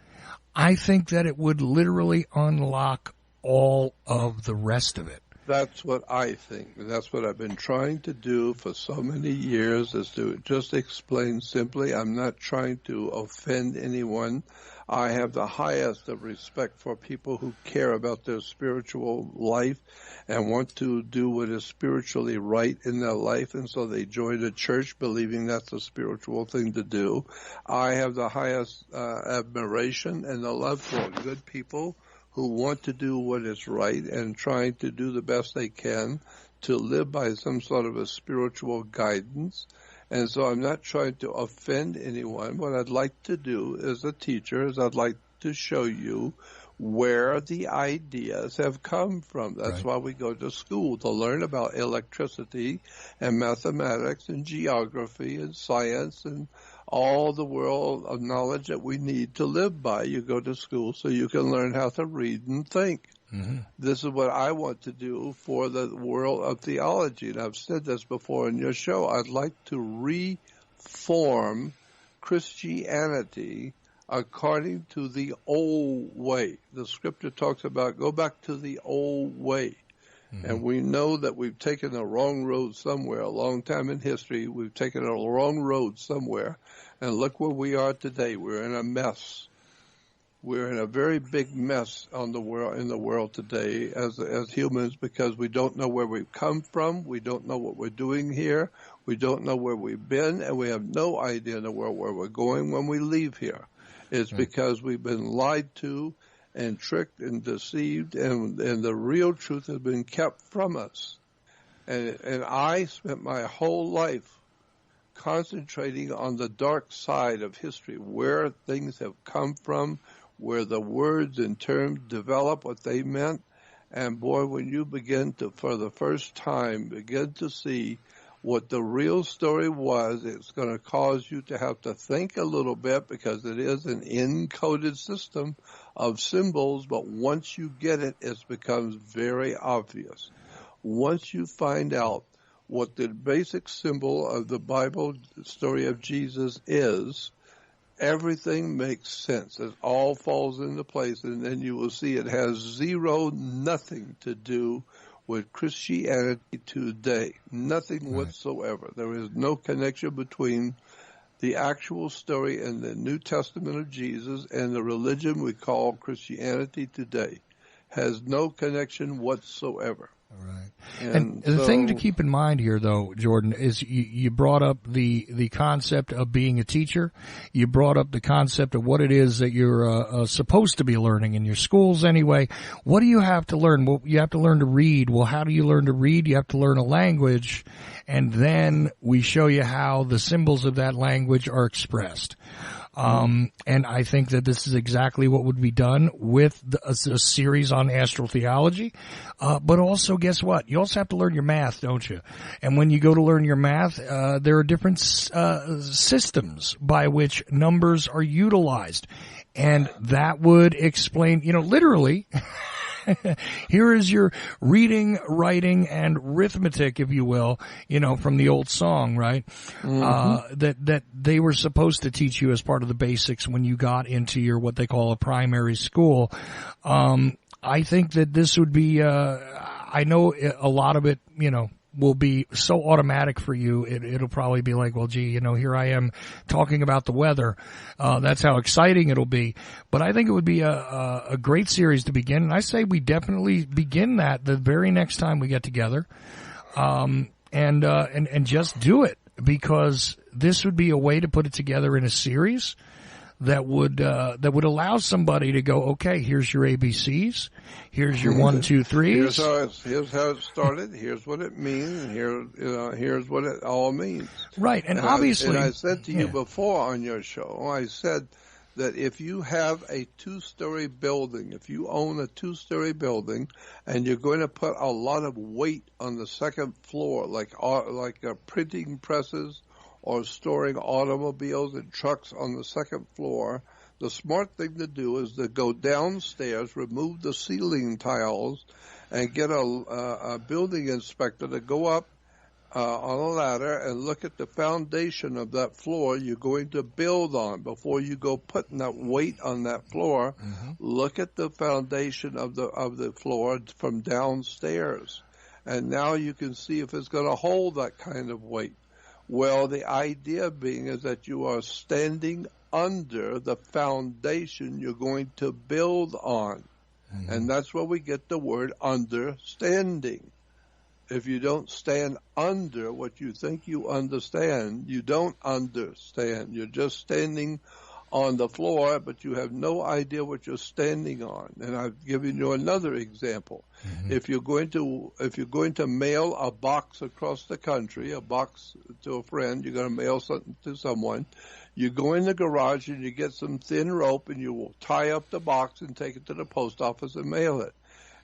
I think that it would literally unlock all of the rest of it. That's what I think. That's what I've been trying to do for so many years, is to just explain simply. I'm not trying to offend anyone. I have the highest of respect for people who care about their spiritual life and want to do what is spiritually right in their life, and so they join a church believing that's a spiritual thing to do. I have the highest admiration and the love for good people who want to do what is right and trying to do the best they can to live by some sort of a spiritual guidance. And so I'm not trying to offend anyone. What I'd like to do as a teacher is I'd like to show you where the ideas have come from. That's why we go to school, to learn about electricity and mathematics and geography and science and all the world of knowledge that we need to live by. You go to school so you can learn how to read and think. Mm-hmm. This is what I want to do for the world of theology. And I've said this before in your show. I'd like to reform Christianity according to the old way. The scripture talks about go back to the old way. Mm-hmm. And we know that we've taken the wrong road somewhere. A long time in history, we've taken a wrong road somewhere. And look where we are today. We're in a mess. We're in a very big mess in the world today as humans, because we don't know where we've come from. We don't know what we're doing here. We don't know where we've been, and we have no idea in the world where we're going when we leave here. It's because we've been lied to and tricked and deceived, and the real truth has been kept from us. And I spent my whole life concentrating on the dark side of history, where things have come from, where the words and terms develop what they meant. And boy, when you begin to, for the first time, begin to see what the real story was, it's going to cause you to have to think a little bit, because it is an encoded system of symbols. But once you get it, it becomes very obvious. Once you find out what the basic symbol of the Bible story of Jesus is, everything makes sense. It all falls into place, and then you will see it has nothing to do with Christianity today. Nothing whatsoever. There is no connection between the actual story in the New Testament of Jesus and the religion we call Christianity today. Has no connection whatsoever. Right. And the thing to keep in mind here, though, Jordan, is you brought up the concept of being a teacher. You brought up the concept of what it is that you're supposed to be learning in your schools anyway. What do you have to learn? Well, you have to learn to read. Well, how do you learn to read? You have to learn a language, and then we show you how the symbols of that language are expressed. And I think that this is exactly what would be done with a series on astrotheology. But also, guess what? You also have to learn your math, don't you? And when you go to learn your math, there are different systems by which numbers are utilized. And that would explain, literally, here is your reading, writing, and arithmetic, if you will, from the old song, right? That they were supposed to teach you as part of the basics when you got into your, what they call a primary school. I think that this would be, I know a lot of it, will be so automatic for you. It'll probably be like, well, gee, here I am talking about the weather. That's how exciting it'll be. But I think it would be a great series to begin. And I say we definitely begin that the very next time we get together. And just do it, because this would be a way to put it together in a series that would allow somebody to go, okay, here's your ABCs, here's your 1, 2, 3s. Here's how it started. Here's what it means. And here's what it all means. Right, and obviously, I said to you before on your show, I said that if you have a 2-story building, if you own a 2-story building, and you're going to put a lot of weight on the second floor, like printing presses, or storing automobiles and trucks on the second floor, the smart thing to do is to go downstairs, remove the ceiling tiles, and get a building inspector to go up on a ladder and look at the foundation of that floor you're going to build on. Before you go putting that weight on that floor, look at the foundation of the floor from downstairs. And now you can see if it's going to hold that kind of weight. Well, the idea being is that you are standing under the foundation you're going to build on. And that's where we get the word understanding. If you don't stand under what you think you understand, you don't understand. You're just standing on the floor, but you have no idea what you're standing on. And I've given you another example. If you're going to mail a box across the country, a box to a friend, you're going to mail something to someone, you go in the garage and you get some thin rope and you will tie up the box and take it to the post office and mail it.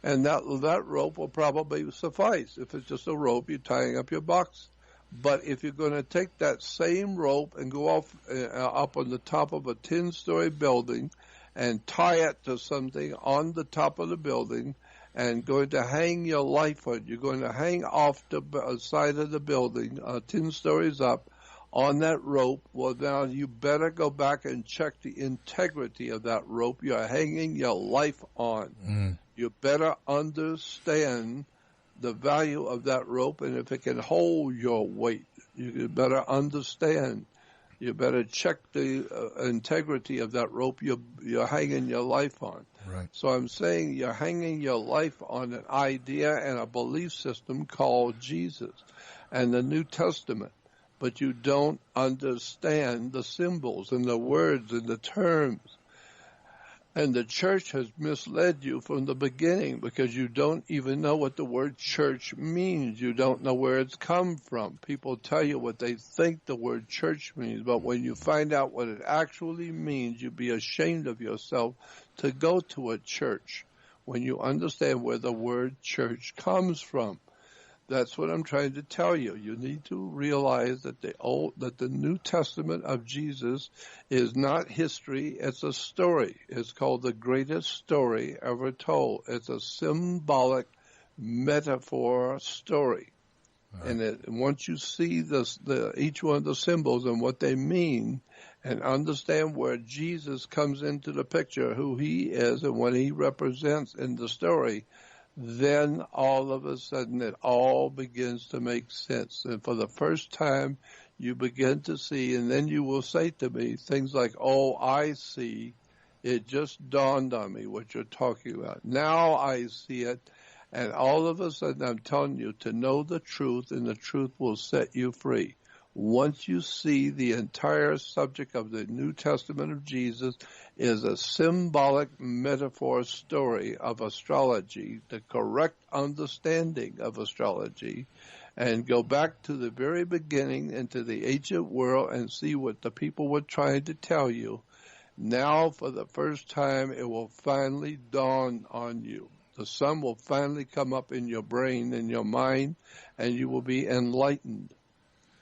And that rope will probably suffice. If it's just a rope, you're tying up your box. But if you're going to take that same rope and go up on the top of a 10-story building and tie it to something on the top of the building and going to hang your life on it, you're going to hang off the side of the building 10 stories up on that rope, well, now you better go back and check the integrity of that rope you're hanging your life on. You better understand the value of that rope, and if it can hold your weight, you better understand. You better check the integrity of that rope you're hanging your life on. Right. So I'm saying you're hanging your life on an idea and a belief system called Jesus and the New Testament, but you don't understand the symbols and the words and the terms. And the church has misled you from the beginning because you don't even know what the word church means. You don't know where it's come from. People tell you what they think the word church means, but when you find out what it actually means, you'd be ashamed of yourself to go to a church when you understand where the word church comes from. That's what I'm trying to tell you. You need to realize that the New Testament of Jesus is not history, it's a story. It's called the greatest story ever told. It's a symbolic metaphor story. Right. And once you see each one of the symbols and what they mean and understand where Jesus comes into the picture, who he is and what he represents in the story, then all of a sudden it all begins to make sense. And for the first time, you begin to see, and then you will say to me things like, oh, I see. It just dawned on me what you're talking about. Now I see it, And all of a sudden, I'm telling you to know the truth, and the truth will set you free. Once you see the entire subject of the New Testament of Jesus is a symbolic metaphor story of astrology, the correct understanding of astrology, and go back to the very beginning into the ancient world and see what the people were trying to tell you, now for the first time it will finally dawn on you. The sun will finally come up in your brain, in your mind, and you will be enlightened.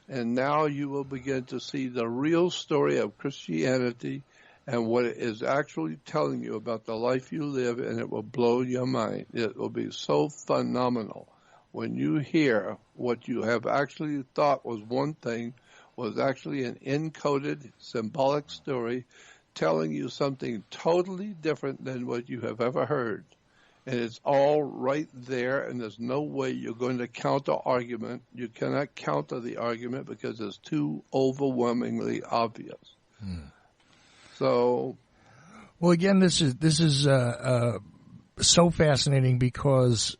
And now you will begin to see the real story of Christianity and what it is actually telling you about the life you live, and it will blow your mind. It will be so phenomenal when you hear what you have actually thought was one thing was actually an encoded symbolic story telling you something totally different than what you have ever heard. And it's all right there, and there's no way you're going to counter argument. You cannot counter the argument because it's too overwhelmingly obvious. So, well, again, this is so fascinating because,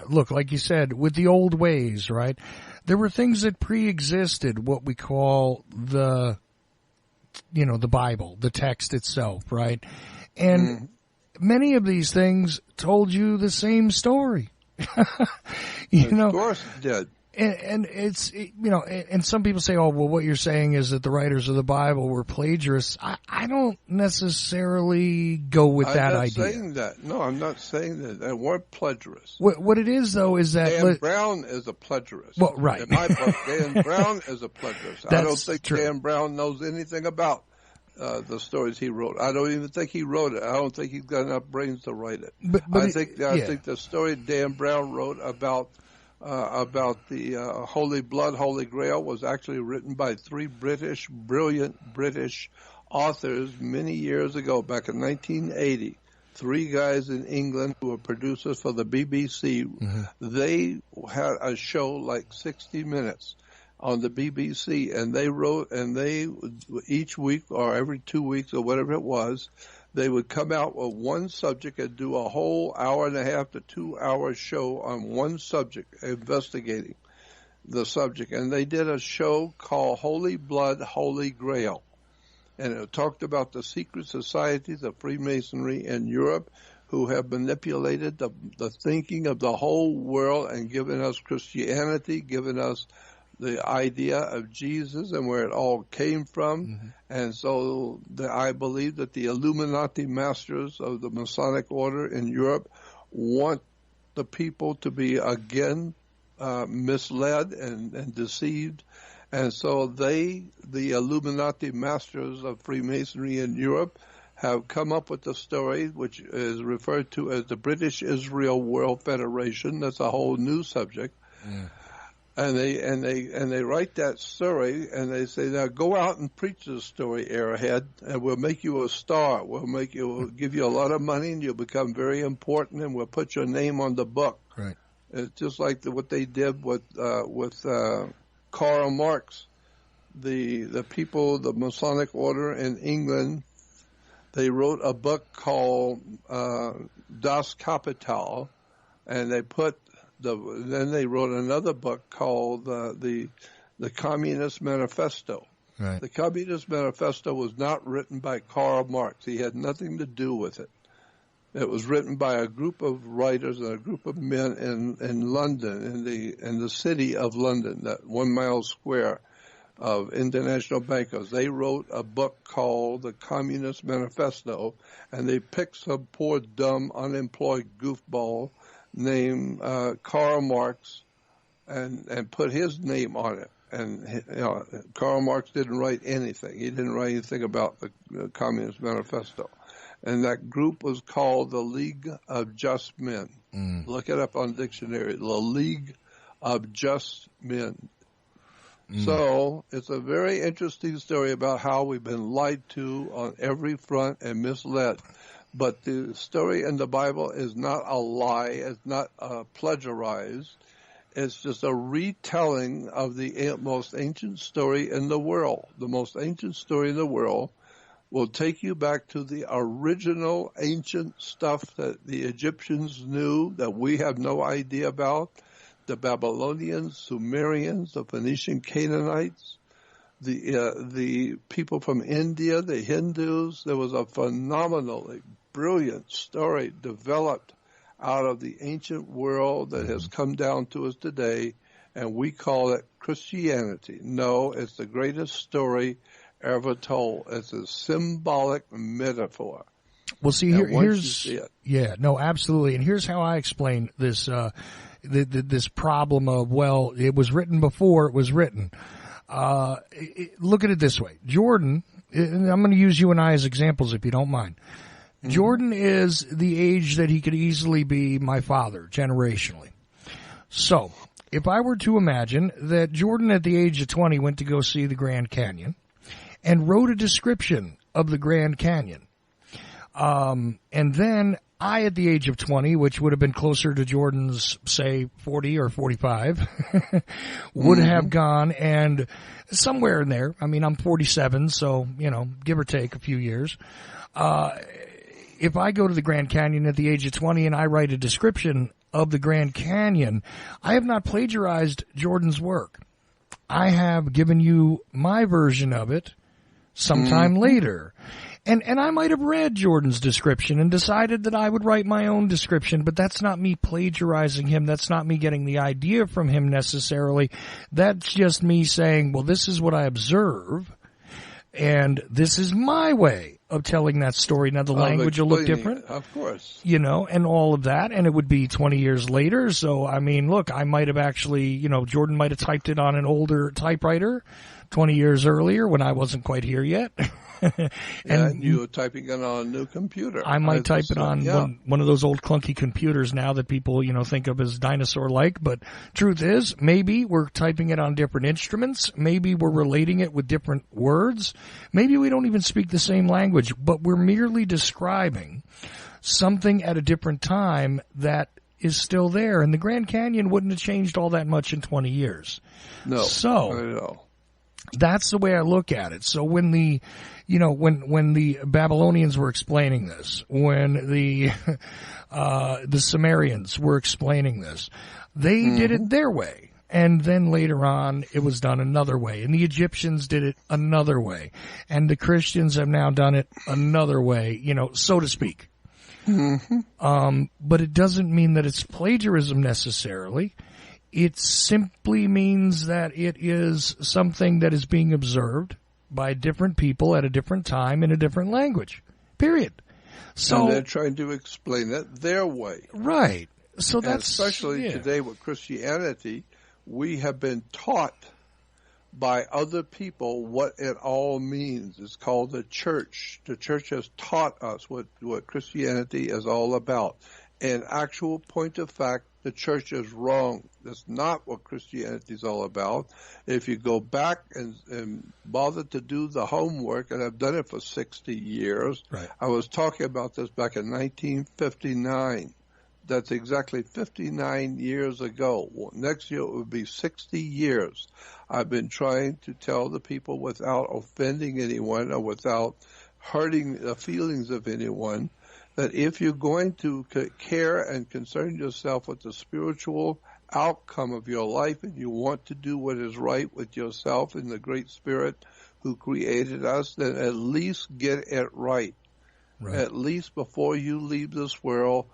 look, like you said, with the old ways, right? There were things that pre-existed what we call the Bible, the text itself, right? And many of these things told you the same story. Of course it did. And it's, and some people say, oh, well, what you're saying is that the writers of the Bible were plagiarists. I don't necessarily go with that idea. I'm not saying that. No, I'm not saying that. They weren't plagiarists. What it is, though, is that... Dan Brown is a plagiarist. Well, right. In my book, Dan Brown is a plagiarist. I don't think true. Dan Brown knows anything about the stories he wrote. I don't even think he wrote it. I don't think he's got enough brains to write it. But I think the story Dan Brown wrote about the Holy Blood, Holy Grail was actually written by three brilliant British authors many years ago, back in 1980. Three guys in England who were producers for the BBC. They had a show like 60 Minutes on the BBC, and they wrote, and they each week or every 2 weeks or whatever it was, they would come out with one subject and do a whole hour and a half to 2 hour show on one subject, investigating the subject. And they did a show called Holy Blood, Holy Grail. And it talked about the secret societies of Freemasonry in Europe who have manipulated the thinking of the whole world and given us Christianity, given us the idea of Jesus and where it all came from. And so I believe that the Illuminati masters of the Masonic order in Europe want the people to be again misled and deceived. And so the Illuminati masters of Freemasonry in Europe have come up with the story, which is referred to as the British Israel World Federation. That's a whole new subject. And they write that story, and they say, now go out and preach this story, Airhead, and we'll make you a star. We'll give you a lot of money, and you'll become very important, and we'll put your name on the book. Right. It's just like what they did with Karl Marx. The people, the Masonic order in England, they wrote a book called Das Kapital, and they put then they wrote another book called the Communist Manifesto. Right. The Communist Manifesto was not written by Karl Marx. He had nothing to do with it. It was written by a group of writers and a group of men in London, in the city of London, that 1 mile square of international bankers. They wrote a book called the Communist Manifesto, and they picked some poor, dumb, unemployed goofball named Karl Marx and put his name on it. And Karl Marx didn't write anything. He didn't write anything about the Communist Manifesto. And that group was called the League of Just Men. Look it up on the dictionary, the League of Just Men. So it's a very interesting story about how we've been lied to on every front and misled. But the story in the Bible is not a lie. It's not plagiarized. It's just a retelling of the most ancient story in the world. The most ancient story in the world will take you back to the original ancient stuff that the Egyptians knew that we have no idea about, the Babylonians, Sumerians, the Phoenician Canaanites, the people from India, the Hindus. There was a phenomenally brilliant story developed out of the ancient world that has come down to us today, and we call it Christianity. No, it's the greatest story ever told. It's a symbolic metaphor. Well, see, here's absolutely, and here's how I explain this this problem of, well, it was written before it was written. Look at it this way, Jordan. And I'm going to use you and I as examples, if you don't mind. Mm-hmm. Jordan is the age that he could easily be my father, generationally. So, if I were to imagine that Jordan at the age of 20 went to go see the Grand Canyon and wrote a description of the Grand Canyon, and then I, at the age of 20, which would have been closer to Jordan's, say, 40 or 45, would have gone and somewhere in there, I mean, I'm 47, so, give or take a few years. If I go to the Grand Canyon at the age of 20 and I write a description of the Grand Canyon, I have not plagiarized Jordan's work. I have given you my version of it sometime later. And I might have read Jordan's description and decided that I would write my own description, but that's not me plagiarizing him. That's not me getting the idea from him necessarily. That's just me saying, well, this is what I observe, and this is my way of telling that story. Now, the language will look different. Of course. And all of that, and it would be 20 years later. So, I mean, look, I might have actually, Jordan might have typed it on an older typewriter 20 years earlier when I wasn't quite here yet. and you were typing it on a new computer. I might type it on one of those old clunky computers now that people, think of as dinosaur-like. But truth is, maybe we're typing it on different instruments. Maybe we're relating it with different words. Maybe we don't even speak the same language, but we're merely describing something at a different time that is still there. And the Grand Canyon wouldn't have changed all that much in 20 years. No, so, not at all. That's the way I look at it. So when the, when the Babylonians were explaining this, when the Sumerians were explaining this, they did it their way. And then later on, it was done another way. And the Egyptians did it another way. And the Christians have now done it another way, so to speak. But it doesn't mean that it's plagiarism necessarily. It simply means that it is something that is being observed by different people at a different time in a different language. Period. So, and they're trying to explain it their way. Right. So and that's especially today with Christianity, we have been taught by other people what it all means. It's called the church. The church has taught us what Christianity is all about. In actual point of fact, the church is wrong. That's not what Christianity is all about. If you go back and bother to do the homework, and I've done it for 60 years, right. I was talking about this back in 1959. That's exactly 59 years ago. Well, next year it would be 60 years. I've been trying to tell the people without offending anyone or without hurting the feelings of anyone that if you're going to care and concern yourself with the spiritual outcome of your life and you want to do what is right with yourself and the Great Spirit who created us, then at least get it right. At least before you leave this world,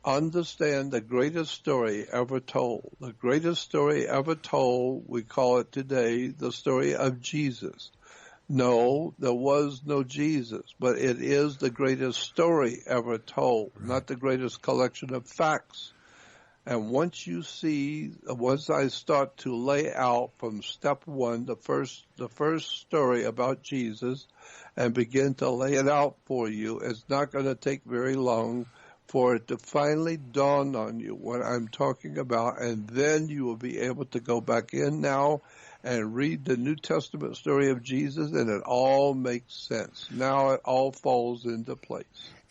understand the greatest story ever told. The greatest story ever told, we call it today, the story of Jesus. No, there was no Jesus, but it is the greatest story ever told, not the greatest collection of facts. And once I start to lay out from step one, the first story about Jesus, and begin to lay it out for you, it's not going to take very long for it to finally dawn on you what I'm talking about, and then you will be able to go back in now and read the New Testament story of Jesus, and it all makes sense. Now it all falls into place.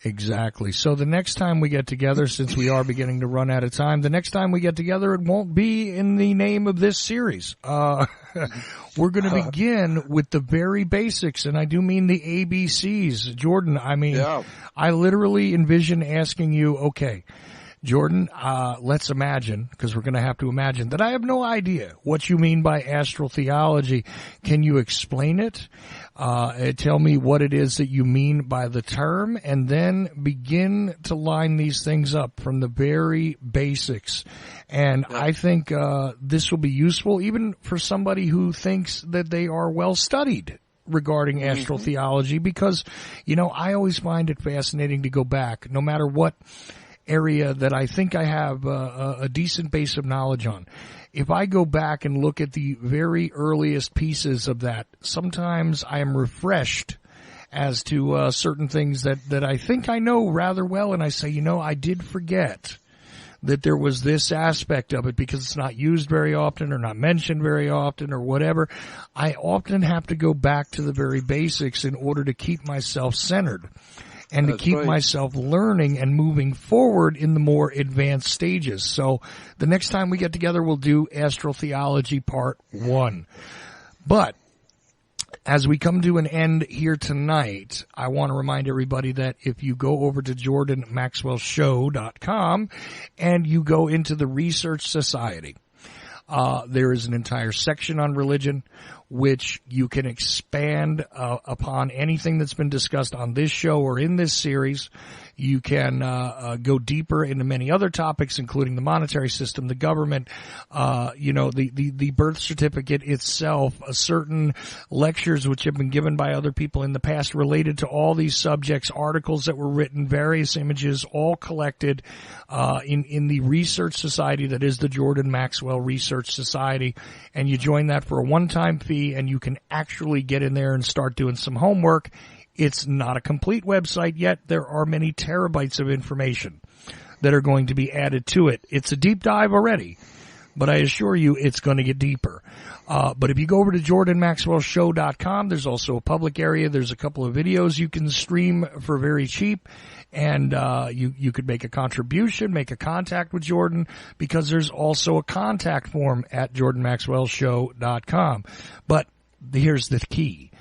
Exactly. So the next time we get together, since we are beginning to run out of time, the next time we get together, it won't be in the name of this series. We're going to begin with the very basics, and I do mean the ABCs. Jordan, I literally envision asking you, okay, Jordan, let's imagine, because we're going to have to imagine, that I have no idea what you mean by astrotheology. Can you explain it? Tell me what it is that you mean by the term, and then begin to line these things up from the very basics. And I think this will be useful even for somebody who thinks that they are well studied regarding astrotheology, because, I always find it fascinating to go back, no matter what area that I think I have a decent base of knowledge on. If I go back and look at the very earliest pieces of that, sometimes I am refreshed as to certain things that I think I know rather well, and I say, I did forget that there was this aspect of it because it's not used very often or not mentioned very often or whatever. I often have to go back to the very basics in order to keep myself centered and to keep myself learning and moving forward in the more advanced stages. So the next time we get together, we'll do Astrotheology Part 1. But as we come to an end here tonight, I want to remind everybody that if you go over to jordanmaxwellshow.com and you go into the Research Society, there is an entire section on religion, which you can expand upon anything that's been discussed on this show or in this series. You can go deeper into many other topics, including the monetary system, the government, the birth certificate itself, certain lectures which have been given by other people in the past related to all these subjects, articles that were written, various images, all collected in the research society that is the Jordan Maxwell Research Society. And you join that for a one-time fee, and you can actually get in there and start doing some homework. It's not a complete website yet. There are many terabytes of information that are going to be added to it. It's a deep dive already, but I assure you it's going to get deeper. But if you go over to jordanmaxwellshow.com, there's also a public area. There's a couple of videos you can stream for very cheap. And you could make a contribution, make a contact with Jordan, because there's also a contact form at jordanmaxwellshow.com. But here's the key.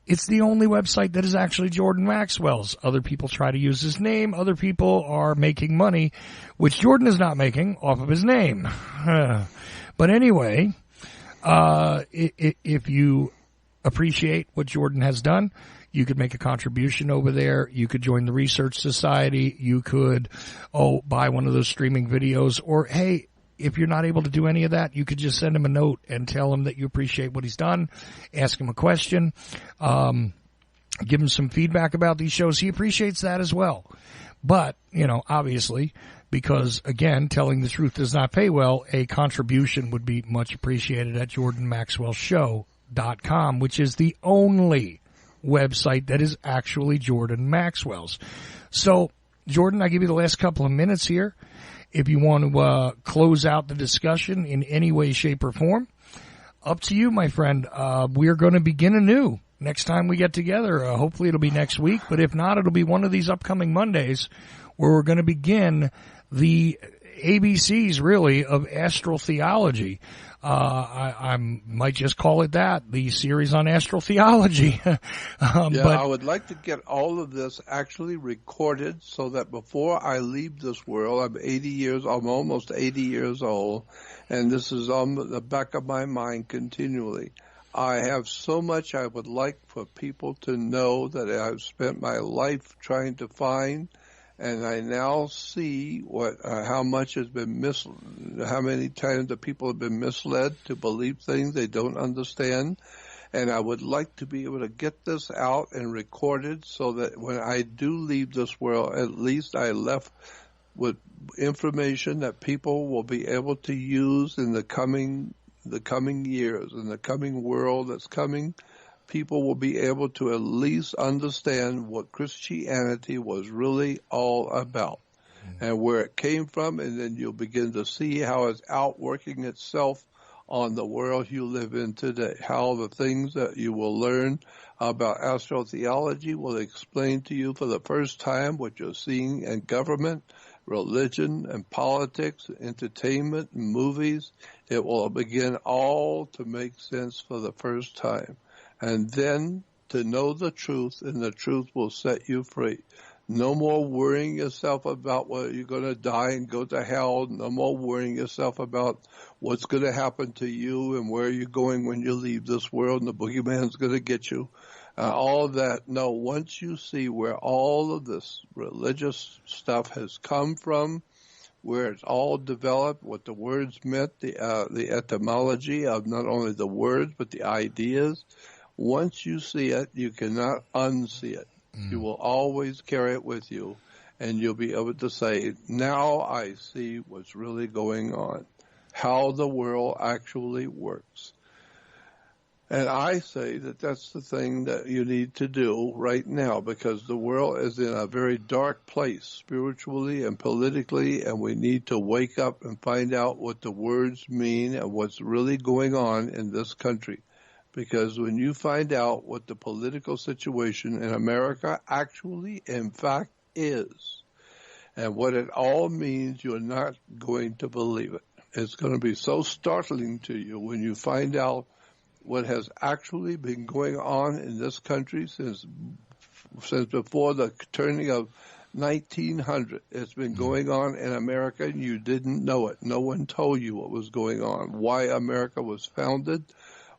It's the only website that is actually Jordan Maxwell's. Other people try to use his name. Other people are making money, which Jordan is not making, off of his name. But anyway, if you appreciate what Jordan has done, you could make a contribution over there. You could join the Research Society. You could, buy one of those streaming videos. Or, hey, if you're not able to do any of that, you could just send him a note and tell him that you appreciate what he's done. Ask him a question. Give him some feedback about these shows. He appreciates that as well. But, obviously, because, again, telling the truth does not pay well, a contribution would be much appreciated at jordanmaxwellshow.com, which is the only website that is actually Jordan Maxwell's. So, Jordan, I give you the last couple of minutes here. If you want to close out the discussion in any way, shape, or form, up to you, my friend. We're going to begin anew next time we get together. Hopefully it'll be next week, but if not, it'll be one of these upcoming Mondays where we're going to begin the ABCs, really, of astrotheology. I might just call it that, the series on astrotheology. But I would like to get all of this actually recorded so that before I leave this world, I'm almost 80 years old, and this is on the back of my mind continually. I have so much I would like for people to know that I've spent my life trying to find. And I now see how much has been how many times the people have been misled to believe things they don't understand. And I would like to be able to get this out and recorded so that when I do leave this world, at least I left with information that people will be able to use in the coming years, in the coming world that's coming. People will be able to at least understand what Christianity was really all about and where it came from, and then you'll begin to see how it's outworking itself on the world you live in today. How the things that you will learn about astrotheology will explain to you for the first time what you're seeing in government, religion, and politics, entertainment, and movies. It will begin all to make sense for the first time. And then to know the truth, and the truth will set you free. No more worrying yourself about whether you're going to die and go to hell. No more worrying yourself about what's going to happen to you and where you're going when you leave this world and the boogeyman's going to get you. All of that. No, once you see where all of this religious stuff has come from, where it's all developed, what the words meant, the etymology of not only the words but the ideas, once you see it, you cannot unsee it. You will always carry it with you, and you'll be able to say, now I see what's really going on, how the world actually works. And I say that that's the thing that you need to do right now, because the world is in a very dark place spiritually and politically, and we need to wake up and find out what the words mean and what's really going on in this country. Because when you find out what the political situation in America actually, in fact, is, and what it all means, you're not going to believe it. It's going to be so startling to you when you find out what has actually been going on in this country since before the turning of 1900. It's been going on in America, and you didn't know it. No one told you what was going on, why America was founded,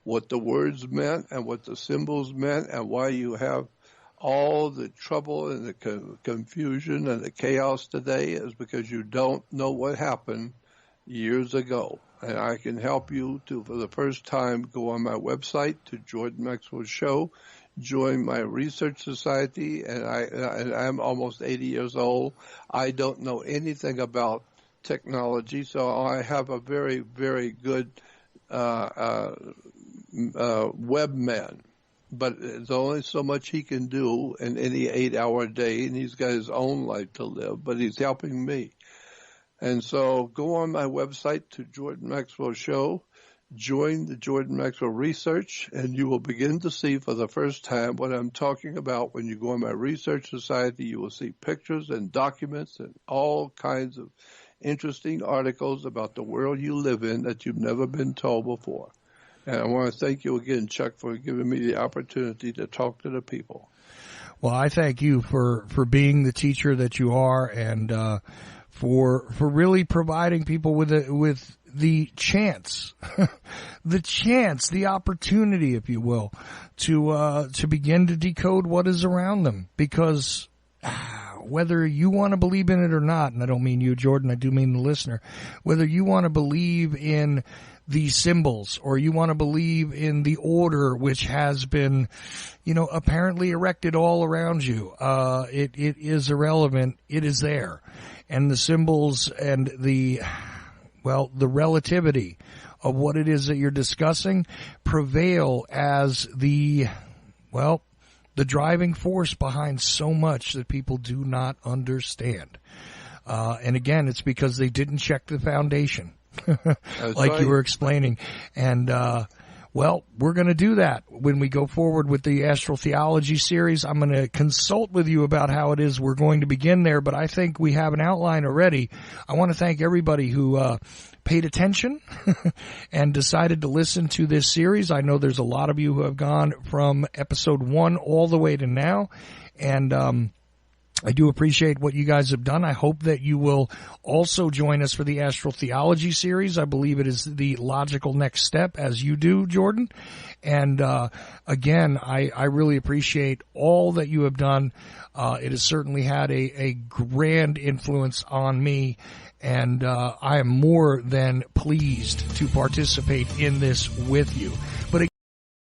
what the words meant and what the symbols meant, and why you have all the trouble and the confusion and the chaos today is because you don't know what happened years ago. And I can help you to, for the first time, go on my website to Jordan Maxwell Show, join my research society, and I'm almost 80 years old. I don't know anything about technology, so I have a very, very good webman, but there's only so much he can do in any 8-hour day, and he's got his own life to live, but he's helping me. And so go on my website to Jordan Maxwell Show, join the Jordan Maxwell Research, and you will begin to see for the first time what I'm talking about. When you go on my research society, you will see pictures and documents and all kinds of interesting articles about the world you live in that you've never been told before. And I want to thank you again, Chuck, for giving me the opportunity to talk to the people. Well, I thank you for being the teacher that you are, and for really providing people with the chance, the opportunity, if you will, to begin to decode what is around them. Because whether you want to believe in it or not, and I don't mean you, Jordan, I do mean the listener, whether you want to believe in the symbols or you want to believe in the order which has been, apparently erected all around you, it is irrelevant. It is there. And the symbols and the relativity of what it is that you're discussing prevail as the driving force behind so much that people do not understand. And again, it's because they didn't check the foundation. Like right. You were explaining. And, we're going to do that when we go forward with the Astrotheology series. I'm going to consult with you about how it is we're going to begin there, but I think we have an outline already. I want to thank everybody who paid attention and decided to listen to this series. I know there's a lot of you who have gone from episode 1 all the way to now, and I do appreciate what you guys have done. I hope that you will also join us for the Astrotheology series. I believe it is the logical next step, as you do, Jordan. And again, I really appreciate all that you have done. It has certainly had a grand influence on me, and I am more than pleased to participate in this with you.